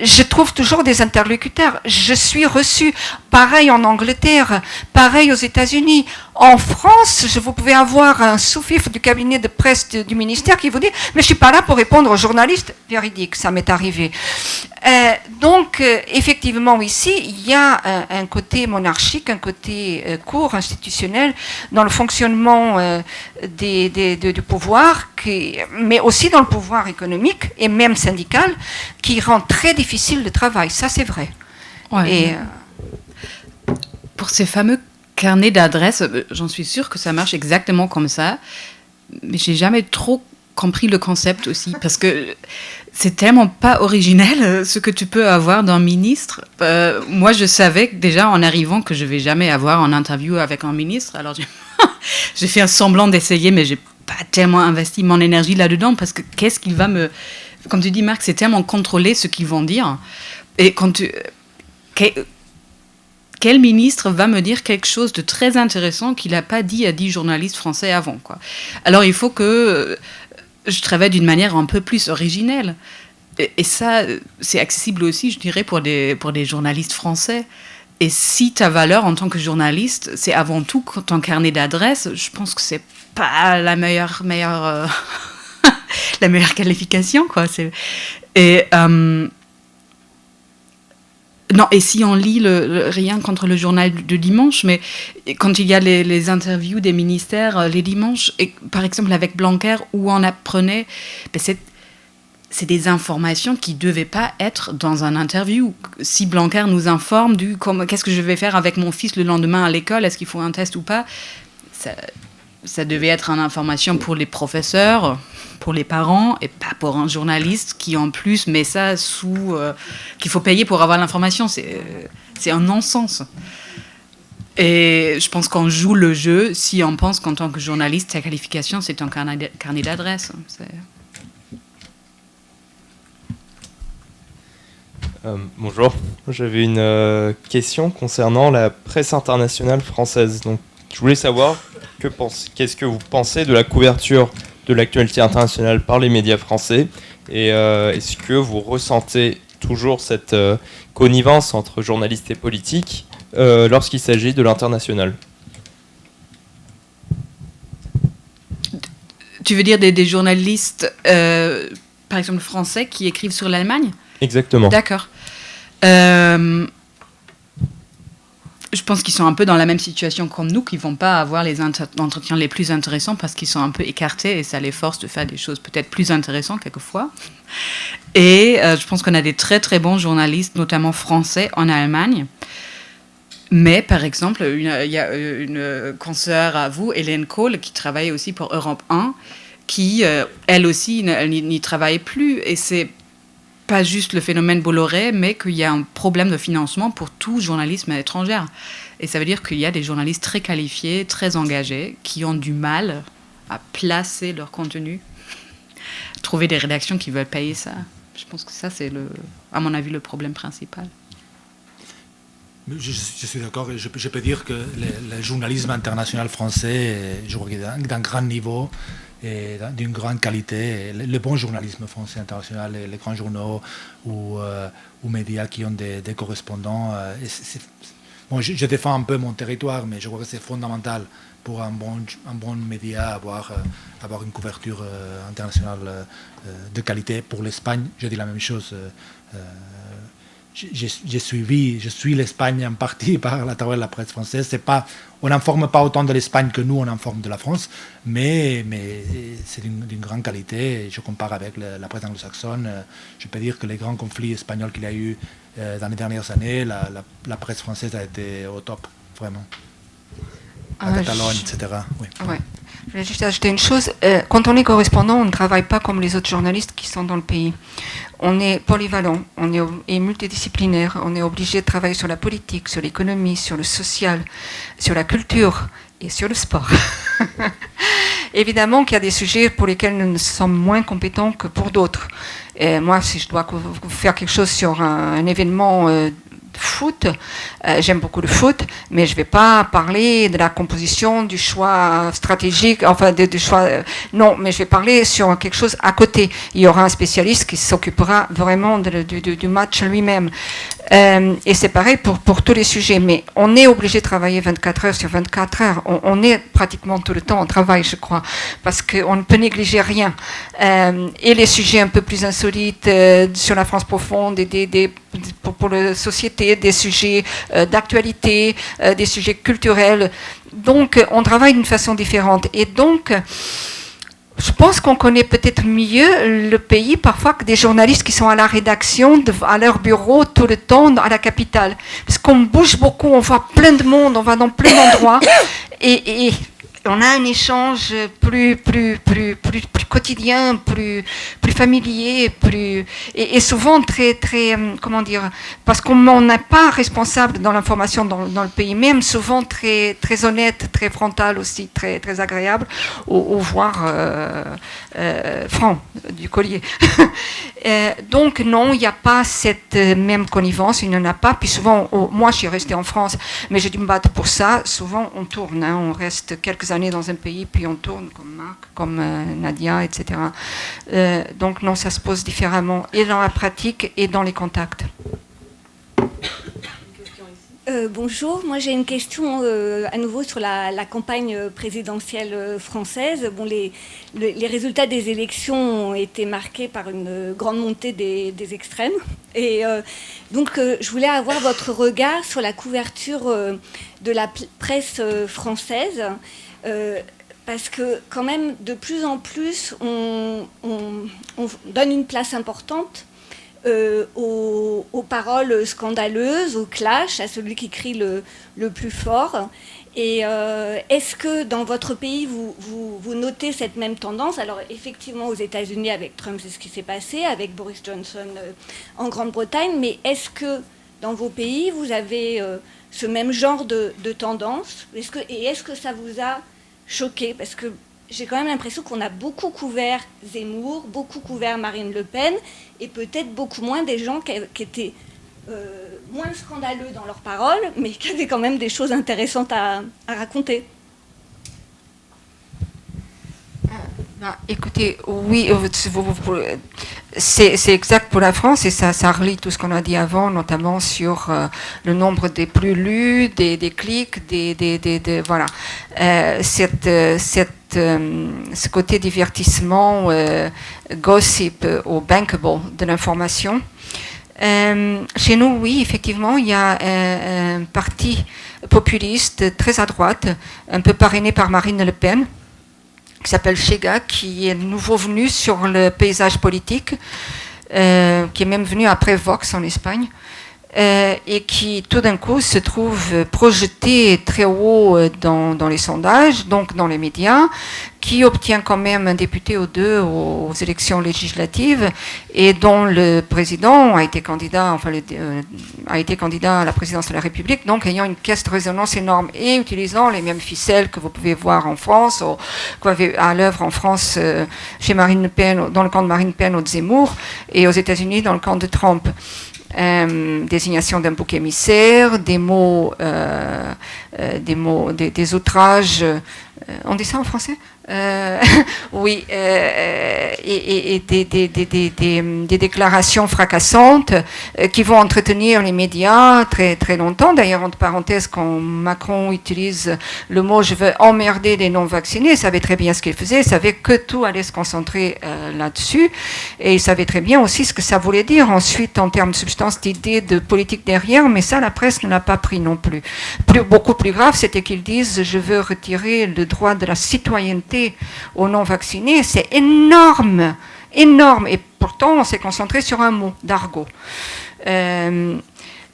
Je trouve toujours des interlocuteurs. Je suis reçue, pareil en Angleterre, pareil aux États-Unis. En France, vous pouvez avoir un sous-fifre du cabinet de presse du ministère qui vous dit « mais je ne suis pas là pour répondre aux journalistes ». Véridique, ça m'est arrivé. Donc, effectivement, ici, il y a un côté monarchique, un côté court, institutionnel, dans le fonctionnement du pouvoir, mais aussi dans le pouvoir économique et même syndical, qui rend très difficile le travail. Ça, c'est vrai. Ouais. Et, pour ces fameux carnets d'adresses, j'en suis sûre que ça marche exactement comme ça, mais j'ai jamais trop compris le concept aussi, parce que c'est tellement pas originel ce que tu peux avoir d'un ministre. Moi, je savais déjà en arrivant que je vais jamais avoir un interview avec un ministre, alors j'ai fait un semblant d'essayer, mais j'ai pas tellement investi mon énergie là-dedans, parce que qu'est-ce qu'il va me... Comme tu dis, Marc, c'est tellement contrôlé ce qu'ils vont dire, et quand tu... quel ministre va me dire quelque chose de très intéressant qu'il n'a pas dit à 10 journalistes français avant, quoi. Alors il faut que je travaille d'une manière un peu plus originelle. Et ça, c'est accessible aussi, je dirais, pour des journalistes français. Et si ta valeur en tant que journaliste, c'est avant tout ton carnet d'adresses, je pense que c'est pas la meilleure la meilleure qualification, quoi. Non, et si on lit rien contre le journal de dimanche, mais quand il y a les interviews des ministères les dimanches, et par exemple avec Blanquer, où on apprenait, c'est des informations qui ne devaient pas être dans un interview. Si Blanquer nous informe qu'est-ce que je vais faire avec mon fils le lendemain à l'école, est-ce qu'il faut un test ou pas, ça devait être une information pour les professeurs, pour les parents, et pas pour un journaliste qui en plus met ça sous... qu'il faut payer pour avoir l'information. C'est un non-sens. Et je pense qu'on joue le jeu si on pense qu'en tant que journaliste, ta qualification, c'est un carnet d'adresses. Bonjour, j'avais une question concernant la presse internationale française. Donc, je voulais savoir qu'est-ce que vous pensez de la couverture de l'actualité internationale par les médias français, et est-ce que vous ressentez toujours cette connivence entre journalistes et politiques lorsqu'il s'agit de l'international ? Tu veux dire des journalistes, par exemple français, qui écrivent sur l'Allemagne ? Exactement. D'accord. Je pense qu'ils sont un peu dans la même situation comme nous, qui ne vont pas avoir les entretiens les plus intéressants parce qu'ils sont un peu écartés et ça les force de faire des choses peut-être plus intéressantes quelquefois. Et je pense qu'on a des très très bons journalistes, notamment français, en Allemagne. Mais par exemple, il y a une consoeur à vous, Hélène Kohl, qui travaille aussi pour Europe 1, qui, elle aussi, n'y travaille plus. Et c'est pas juste le phénomène Bolloré, mais qu'il y a un problème de financement pour tout journalisme étranger. Et ça veut dire qu'il y a des journalistes très qualifiés, très engagés, qui ont du mal à placer leur contenu, trouver des rédactions qui veulent payer ça. Je pense que ça, c'est, à mon avis, le problème principal. Je suis d'accord, et je peux dire que le journalisme international français, je crois qu'il est d'un grand niveau, et d'une grande qualité. Le bon journalisme français international, les grands journaux ou médias qui ont des correspondants. Bon, je défends un peu mon territoire, mais je crois que c'est fondamental pour un bon média avoir une couverture internationale de qualité. Pour l'Espagne, je dis la même chose. Je suis l'Espagne en partie à travers la presse française. On n'informe pas autant de l'Espagne que nous, on informe de la France, mais c'est d'une grande qualité. Je compare avec la presse anglo-saxonne. Je peux dire que les grands conflits espagnols qu'il y a eu dans les dernières années, la presse française a été au top, vraiment. La Catalogne, etc. Oui. Ouais. Je voulais juste ajouter une chose. Quand on est correspondant, on ne travaille pas comme les autres journalistes qui sont dans le pays. On est polyvalent, on est multidisciplinaire, on est obligé de travailler sur la politique, sur l'économie, sur le social, sur la culture et sur le sport. Évidemment qu'il y a des sujets pour lesquels nous sommes moins compétents que pour d'autres. Et moi, si je dois faire quelque chose sur un événement foot, j'aime beaucoup le foot, mais je ne vais pas parler de la composition, du choix stratégique, enfin du choix, non, mais je vais parler sur quelque chose à côté. Il y aura un spécialiste qui s'occupera vraiment du match lui-même. Et c'est pareil pour tous les sujets, mais on est obligé de travailler 24 heures sur 24 heures. On est pratiquement tout le temps en travail, je crois, parce qu'on ne peut négliger rien. Et les sujets un peu plus insolites sur la France profonde, et pour la société, des sujets d'actualité, des sujets culturels. Donc, on travaille d'une façon différente. Et donc, je pense qu'on connaît peut-être mieux le pays parfois que des journalistes qui sont à la rédaction, à leur bureau tout le temps à la capitale. Parce qu'on bouge beaucoup, on voit plein de monde, on va dans plein d'endroits. Et on a un échange plus quotidien, plus familier, et souvent très, comment dire, parce qu'on n'est pas responsable dans l'information dans le pays même, souvent très, très honnête, très frontal aussi, très, très agréable, ou voire franc du collier. Donc non, il n'y a pas cette même connivence, il n'y en a pas. Puis souvent, moi je suis restée en France, mais j'ai dû me battre pour ça. Souvent on tourne, hein, on reste quelques années dans un pays, puis on tourne comme Marc, comme Nadia, etc. Donc non, ça se pose différemment, et dans la pratique et dans les contacts. Bonjour, moi j'ai une question à nouveau sur la campagne présidentielle française. Bon, les résultats des élections ont été marqués par une grande montée des extrêmes. Et donc je voulais avoir votre regard sur la couverture de la presse française. Parce que quand même, de plus en plus, on donne une place importante aux paroles scandaleuses, au clash, à celui qui crie le plus fort. Et est-ce que dans votre pays, vous notez cette même tendance? Alors effectivement, aux États-Unis, avec Trump, c'est ce qui s'est passé, avec Boris Johnson en Grande-Bretagne, mais est-ce que dans vos pays, vous avez ce même genre de tendance? Est-ce que ça vous a choqué? Parce que j'ai quand même l'impression qu'on a beaucoup couvert Zemmour, beaucoup couvert Marine Le Pen, et peut-être beaucoup moins des gens qui étaient moins scandaleux dans leurs paroles, mais qui avaient quand même des choses intéressantes à raconter. Écoutez, oui, c'est exact pour la France, et ça relie tout ce qu'on a dit avant, notamment sur le nombre des plus lus, des clics, voilà. Ce côté divertissement, gossip ou bankable de l'information. Chez nous, oui, effectivement, il y a un parti populiste très à droite, un peu parrainé par Marine Le Pen, qui s'appelle Chega, qui est nouveau venu sur le paysage politique, qui est même venu après Vox en Espagne, et qui tout d'un coup se trouve projeté très haut dans les sondages, donc dans les médias, qui obtient quand même un député ou deux aux élections législatives, et dont le président a été candidat, a été candidat à la présidence de la République, donc ayant une caisse de résonance énorme et utilisant les mêmes ficelles que vous pouvez voir en France, ou qu'on avait à l'œuvre en France chez Marine Le Pen, dans le camp de Marine Le Pen ou de Zemmour, et aux États-Unis dans le camp de Trump. Désignation d'un bouc émissaire, des outrages, on dit ça en français? Oui, et des déclarations fracassantes qui vont entretenir les médias très, très longtemps. D'ailleurs, entre parenthèses, quand Macron utilise le mot « je veux emmerder les non-vaccinés », il savait très bien ce qu'il faisait, il savait que tout allait se concentrer là-dessus, et il savait très bien aussi ce que ça voulait dire ensuite en termes de substance, d'idées, de politique derrière, mais ça, la presse ne l'a pas pris non plus. Beaucoup plus grave, c'était qu'ils disent « je veux retirer le droit de la citoyenneté aux non-vaccinés », c'est énorme, énorme, et pourtant on s'est concentré sur un mot, d'argot.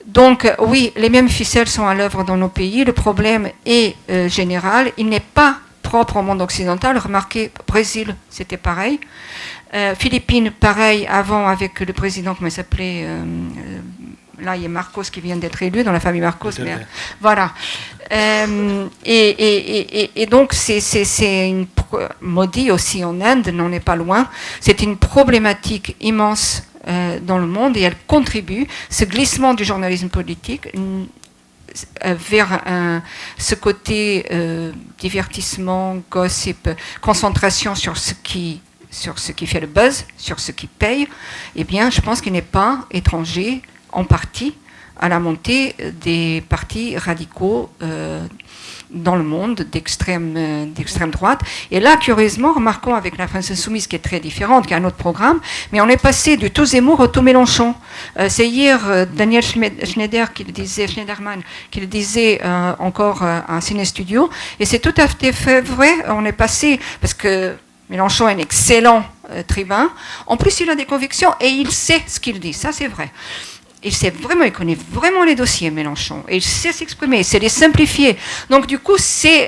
Donc oui, les mêmes ficelles sont à l'œuvre dans nos pays, le problème est général, il n'est pas propre au monde occidental. Remarquez, Brésil, c'était pareil, Philippines, pareil, avant avec le président, comment il s'appelait, là il y a Marcos qui vient d'être élu dans la famille Marcos, mais voilà. Et donc c'est une maudit aussi en Inde, n'en est pas loin. C'est une problématique immense dans le monde, et elle contribue, ce glissement du journalisme politique vers ce côté divertissement, gossip, concentration sur ce qui fait le buzz, sur ce qui paye. Eh bien, je pense qu'il n'est pas étranger en partie à la montée des partis radicaux dans le monde d'extrême droite. Et là, curieusement, remarquons avec la France Insoumise, qui est très différente, qui a un autre programme, mais on est passé du tout Zemmour au tout Mélenchon. C'est hier Daniel Schneiderman qui le disait encore à Ciné Studio, et c'est tout à fait vrai, on est passé, parce que Mélenchon est un excellent tribun, en plus il a des convictions et il sait ce qu'il dit, ça c'est vrai. il connaît vraiment les dossiers, Mélenchon. Et il sait s'exprimer, il sait les simplifier. Donc, du coup,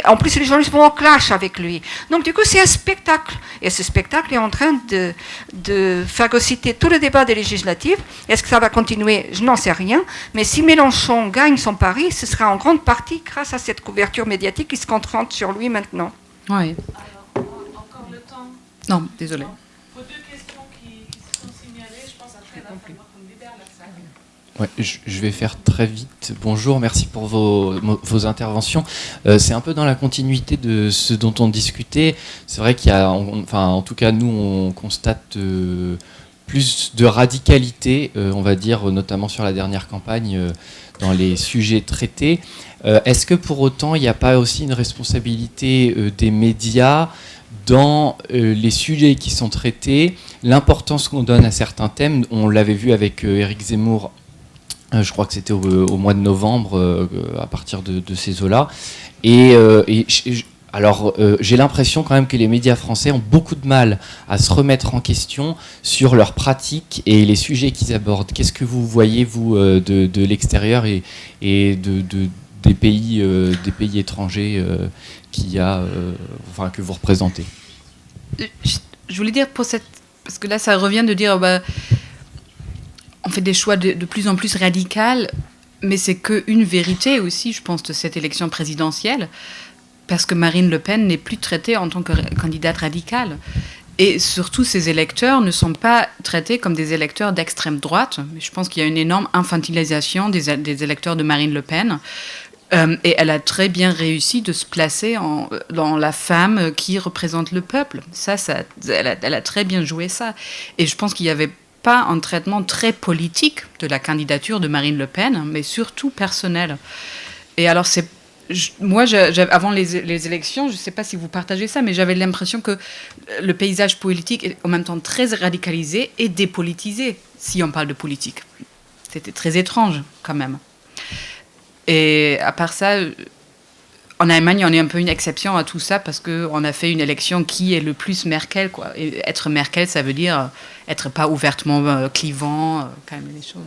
en plus, les journalistes vont en clash avec lui. Donc, du coup, c'est un spectacle. Et ce spectacle est en train de phagocyter tout le débat des législatives. Est-ce que ça va continuer? Je n'en sais rien. Mais si Mélenchon gagne son pari, ce sera en grande partie grâce à cette couverture médiatique qui se concentre sur lui maintenant. Oui. Alors, encore le temps. Non, désolé. Pour deux questions qui se sont signalées, je pense après, là, il va falloir qu'on libère la salle. Ouais, je vais faire très vite. Bonjour, merci pour vos interventions. C'est un peu dans la continuité de ce dont on discutait. C'est vrai qu'il y a, en tout cas, nous, on constate plus de radicalité, on va dire, notamment sur la dernière campagne, dans les sujets traités. Est-ce que pour autant, il n'y a pas aussi une responsabilité des médias dans les sujets qui sont traités, l'importance qu'on donne à certains thèmes? On l'avait vu avec Éric Zemmour, je crois que c'était au mois de novembre, à partir de ces eaux-là. Alors, j'ai l'impression quand même que les médias français ont beaucoup de mal à se remettre en question sur leurs pratiques et les sujets qu'ils abordent. Qu'est-ce que vous voyez, vous, de l'extérieur et des pays étrangers que vous représentez? Je voulais dire parce que là, ça revient de dire, on fait des choix de plus en plus radicaux, mais c'est qu'une vérité aussi, je pense, de cette élection présidentielle. Parce que Marine Le Pen n'est plus traitée en tant que candidate radicale. Et surtout, ces électeurs ne sont pas traités comme des électeurs d'extrême droite. Je pense qu'il y a une énorme infantilisation des électeurs de Marine Le Pen. Et elle a très bien réussi de se placer dans la femme qui représente le peuple. Elle a très bien joué ça. Et je pense qu'il n'y avait pas un traitement très politique de la candidature de Marine Le Pen, mais surtout personnel. Et alors, moi, avant les élections, je ne sais pas si vous partagez ça, mais j'avais l'impression que le paysage politique est en même temps très radicalisé et dépolitisé, si on parle de politique. C'était très étrange, quand même. Et à part ça, en Allemagne, on est un peu une exception à tout ça, parce qu'on a fait une élection qui est le plus Merkel, quoi. Et être Merkel, ça veut dire être pas ouvertement clivant, calmer les choses.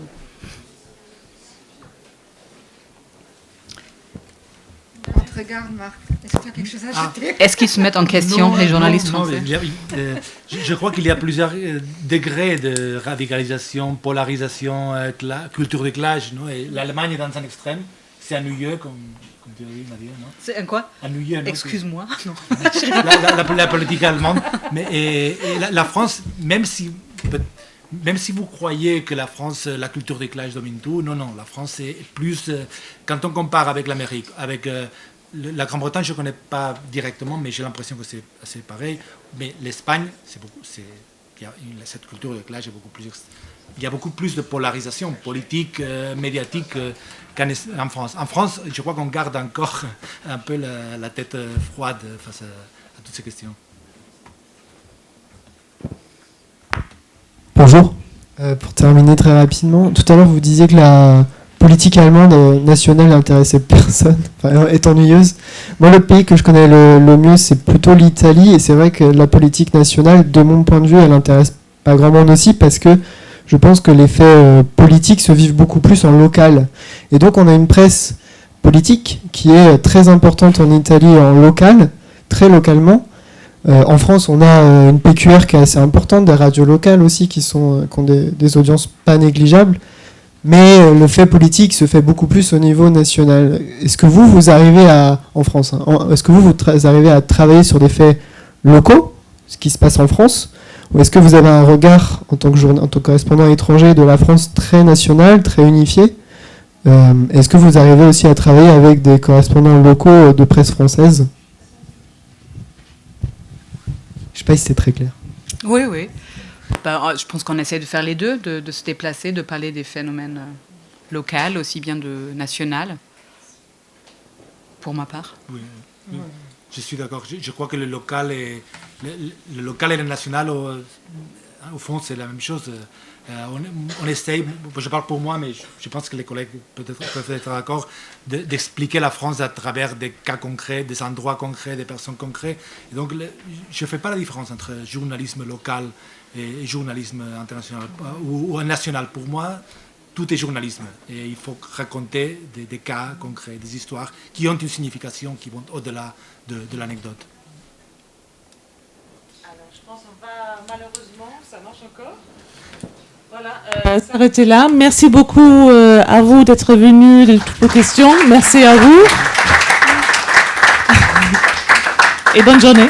On te regarde, Marc. Est-ce que tu as quelque chose à ajouter? Est-ce qu'ils se mettent en question, les journalistes français? Je crois qu'il y a plusieurs degrés de radicalisation, polarisation, culture de clash. L'Allemagne est dans un extrême. C'est ennuyeux, comme tu as dit, Nadia, non? C'est un quoi? Ennuyeux, non? Excuse-moi. Non. La politique allemande. Mais la France, même si vous croyez que la France, la culture des clashs domine tout, non, la France est plus... quand on compare avec l'Amérique, avec la Grande-Bretagne, je ne connais pas directement, mais j'ai l'impression que c'est assez pareil. Mais l'Espagne, cette culture de clash est beaucoup plus... Il y a beaucoup plus de polarisation politique, médiatique qu'en France. En France, je crois qu'on garde encore un peu la tête froide face à toutes ces questions. Bonjour. Pour terminer très rapidement, tout à l'heure vous disiez que la politique allemande nationale n'intéressait personne, est ennuyeuse. Moi, le pays que je connais le mieux, c'est plutôt l'Italie, et c'est vrai que la politique nationale, de mon point de vue, elle n'intéresse pas grand monde aussi, parce que je pense que les faits politiques se vivent beaucoup plus en local. Et donc on a une presse politique qui est très importante en Italie en local, très localement. En France, on a une PQR qui est assez importante, des radios locales aussi qui ont des audiences pas négligeables. Mais le fait politique se fait beaucoup plus au niveau national. Est-ce que vous arrivez en France, est-ce que vous arrivez à travailler sur des faits locaux, ce qui se passe en France, ou est-ce que vous avez un regard en tant que correspondant étranger de la France très national, très unifié? Est-ce que vous arrivez aussi à travailler avec des correspondants locaux de presse française? Je ne sais pas si c'est très clair. Oui. Je pense qu'on essaie de faire les deux, de se déplacer, de parler des phénomènes locaux, aussi bien de national, pour ma part. Oui. Je suis d'accord. Je crois que le local et le national, au fond, c'est la même chose. On essaye, je parle pour moi, mais je pense que les collègues peuvent être d'accord, d'expliquer la France à travers des cas concrets, des endroits concrets, des personnes concrètes. Et donc, je ne fais pas la différence entre journalisme local et journalisme international ou national. Pour moi, tout est journalisme. Et il faut raconter des cas concrets, des histoires qui ont une signification, qui vont au-delà de l'anecdote. Alors, je pense qu'on va, malheureusement, ça marche encore. Voilà, s'arrêter là. Merci beaucoup à vous d'être venus, de toutes vos questions. Merci à vous. Et bonne journée.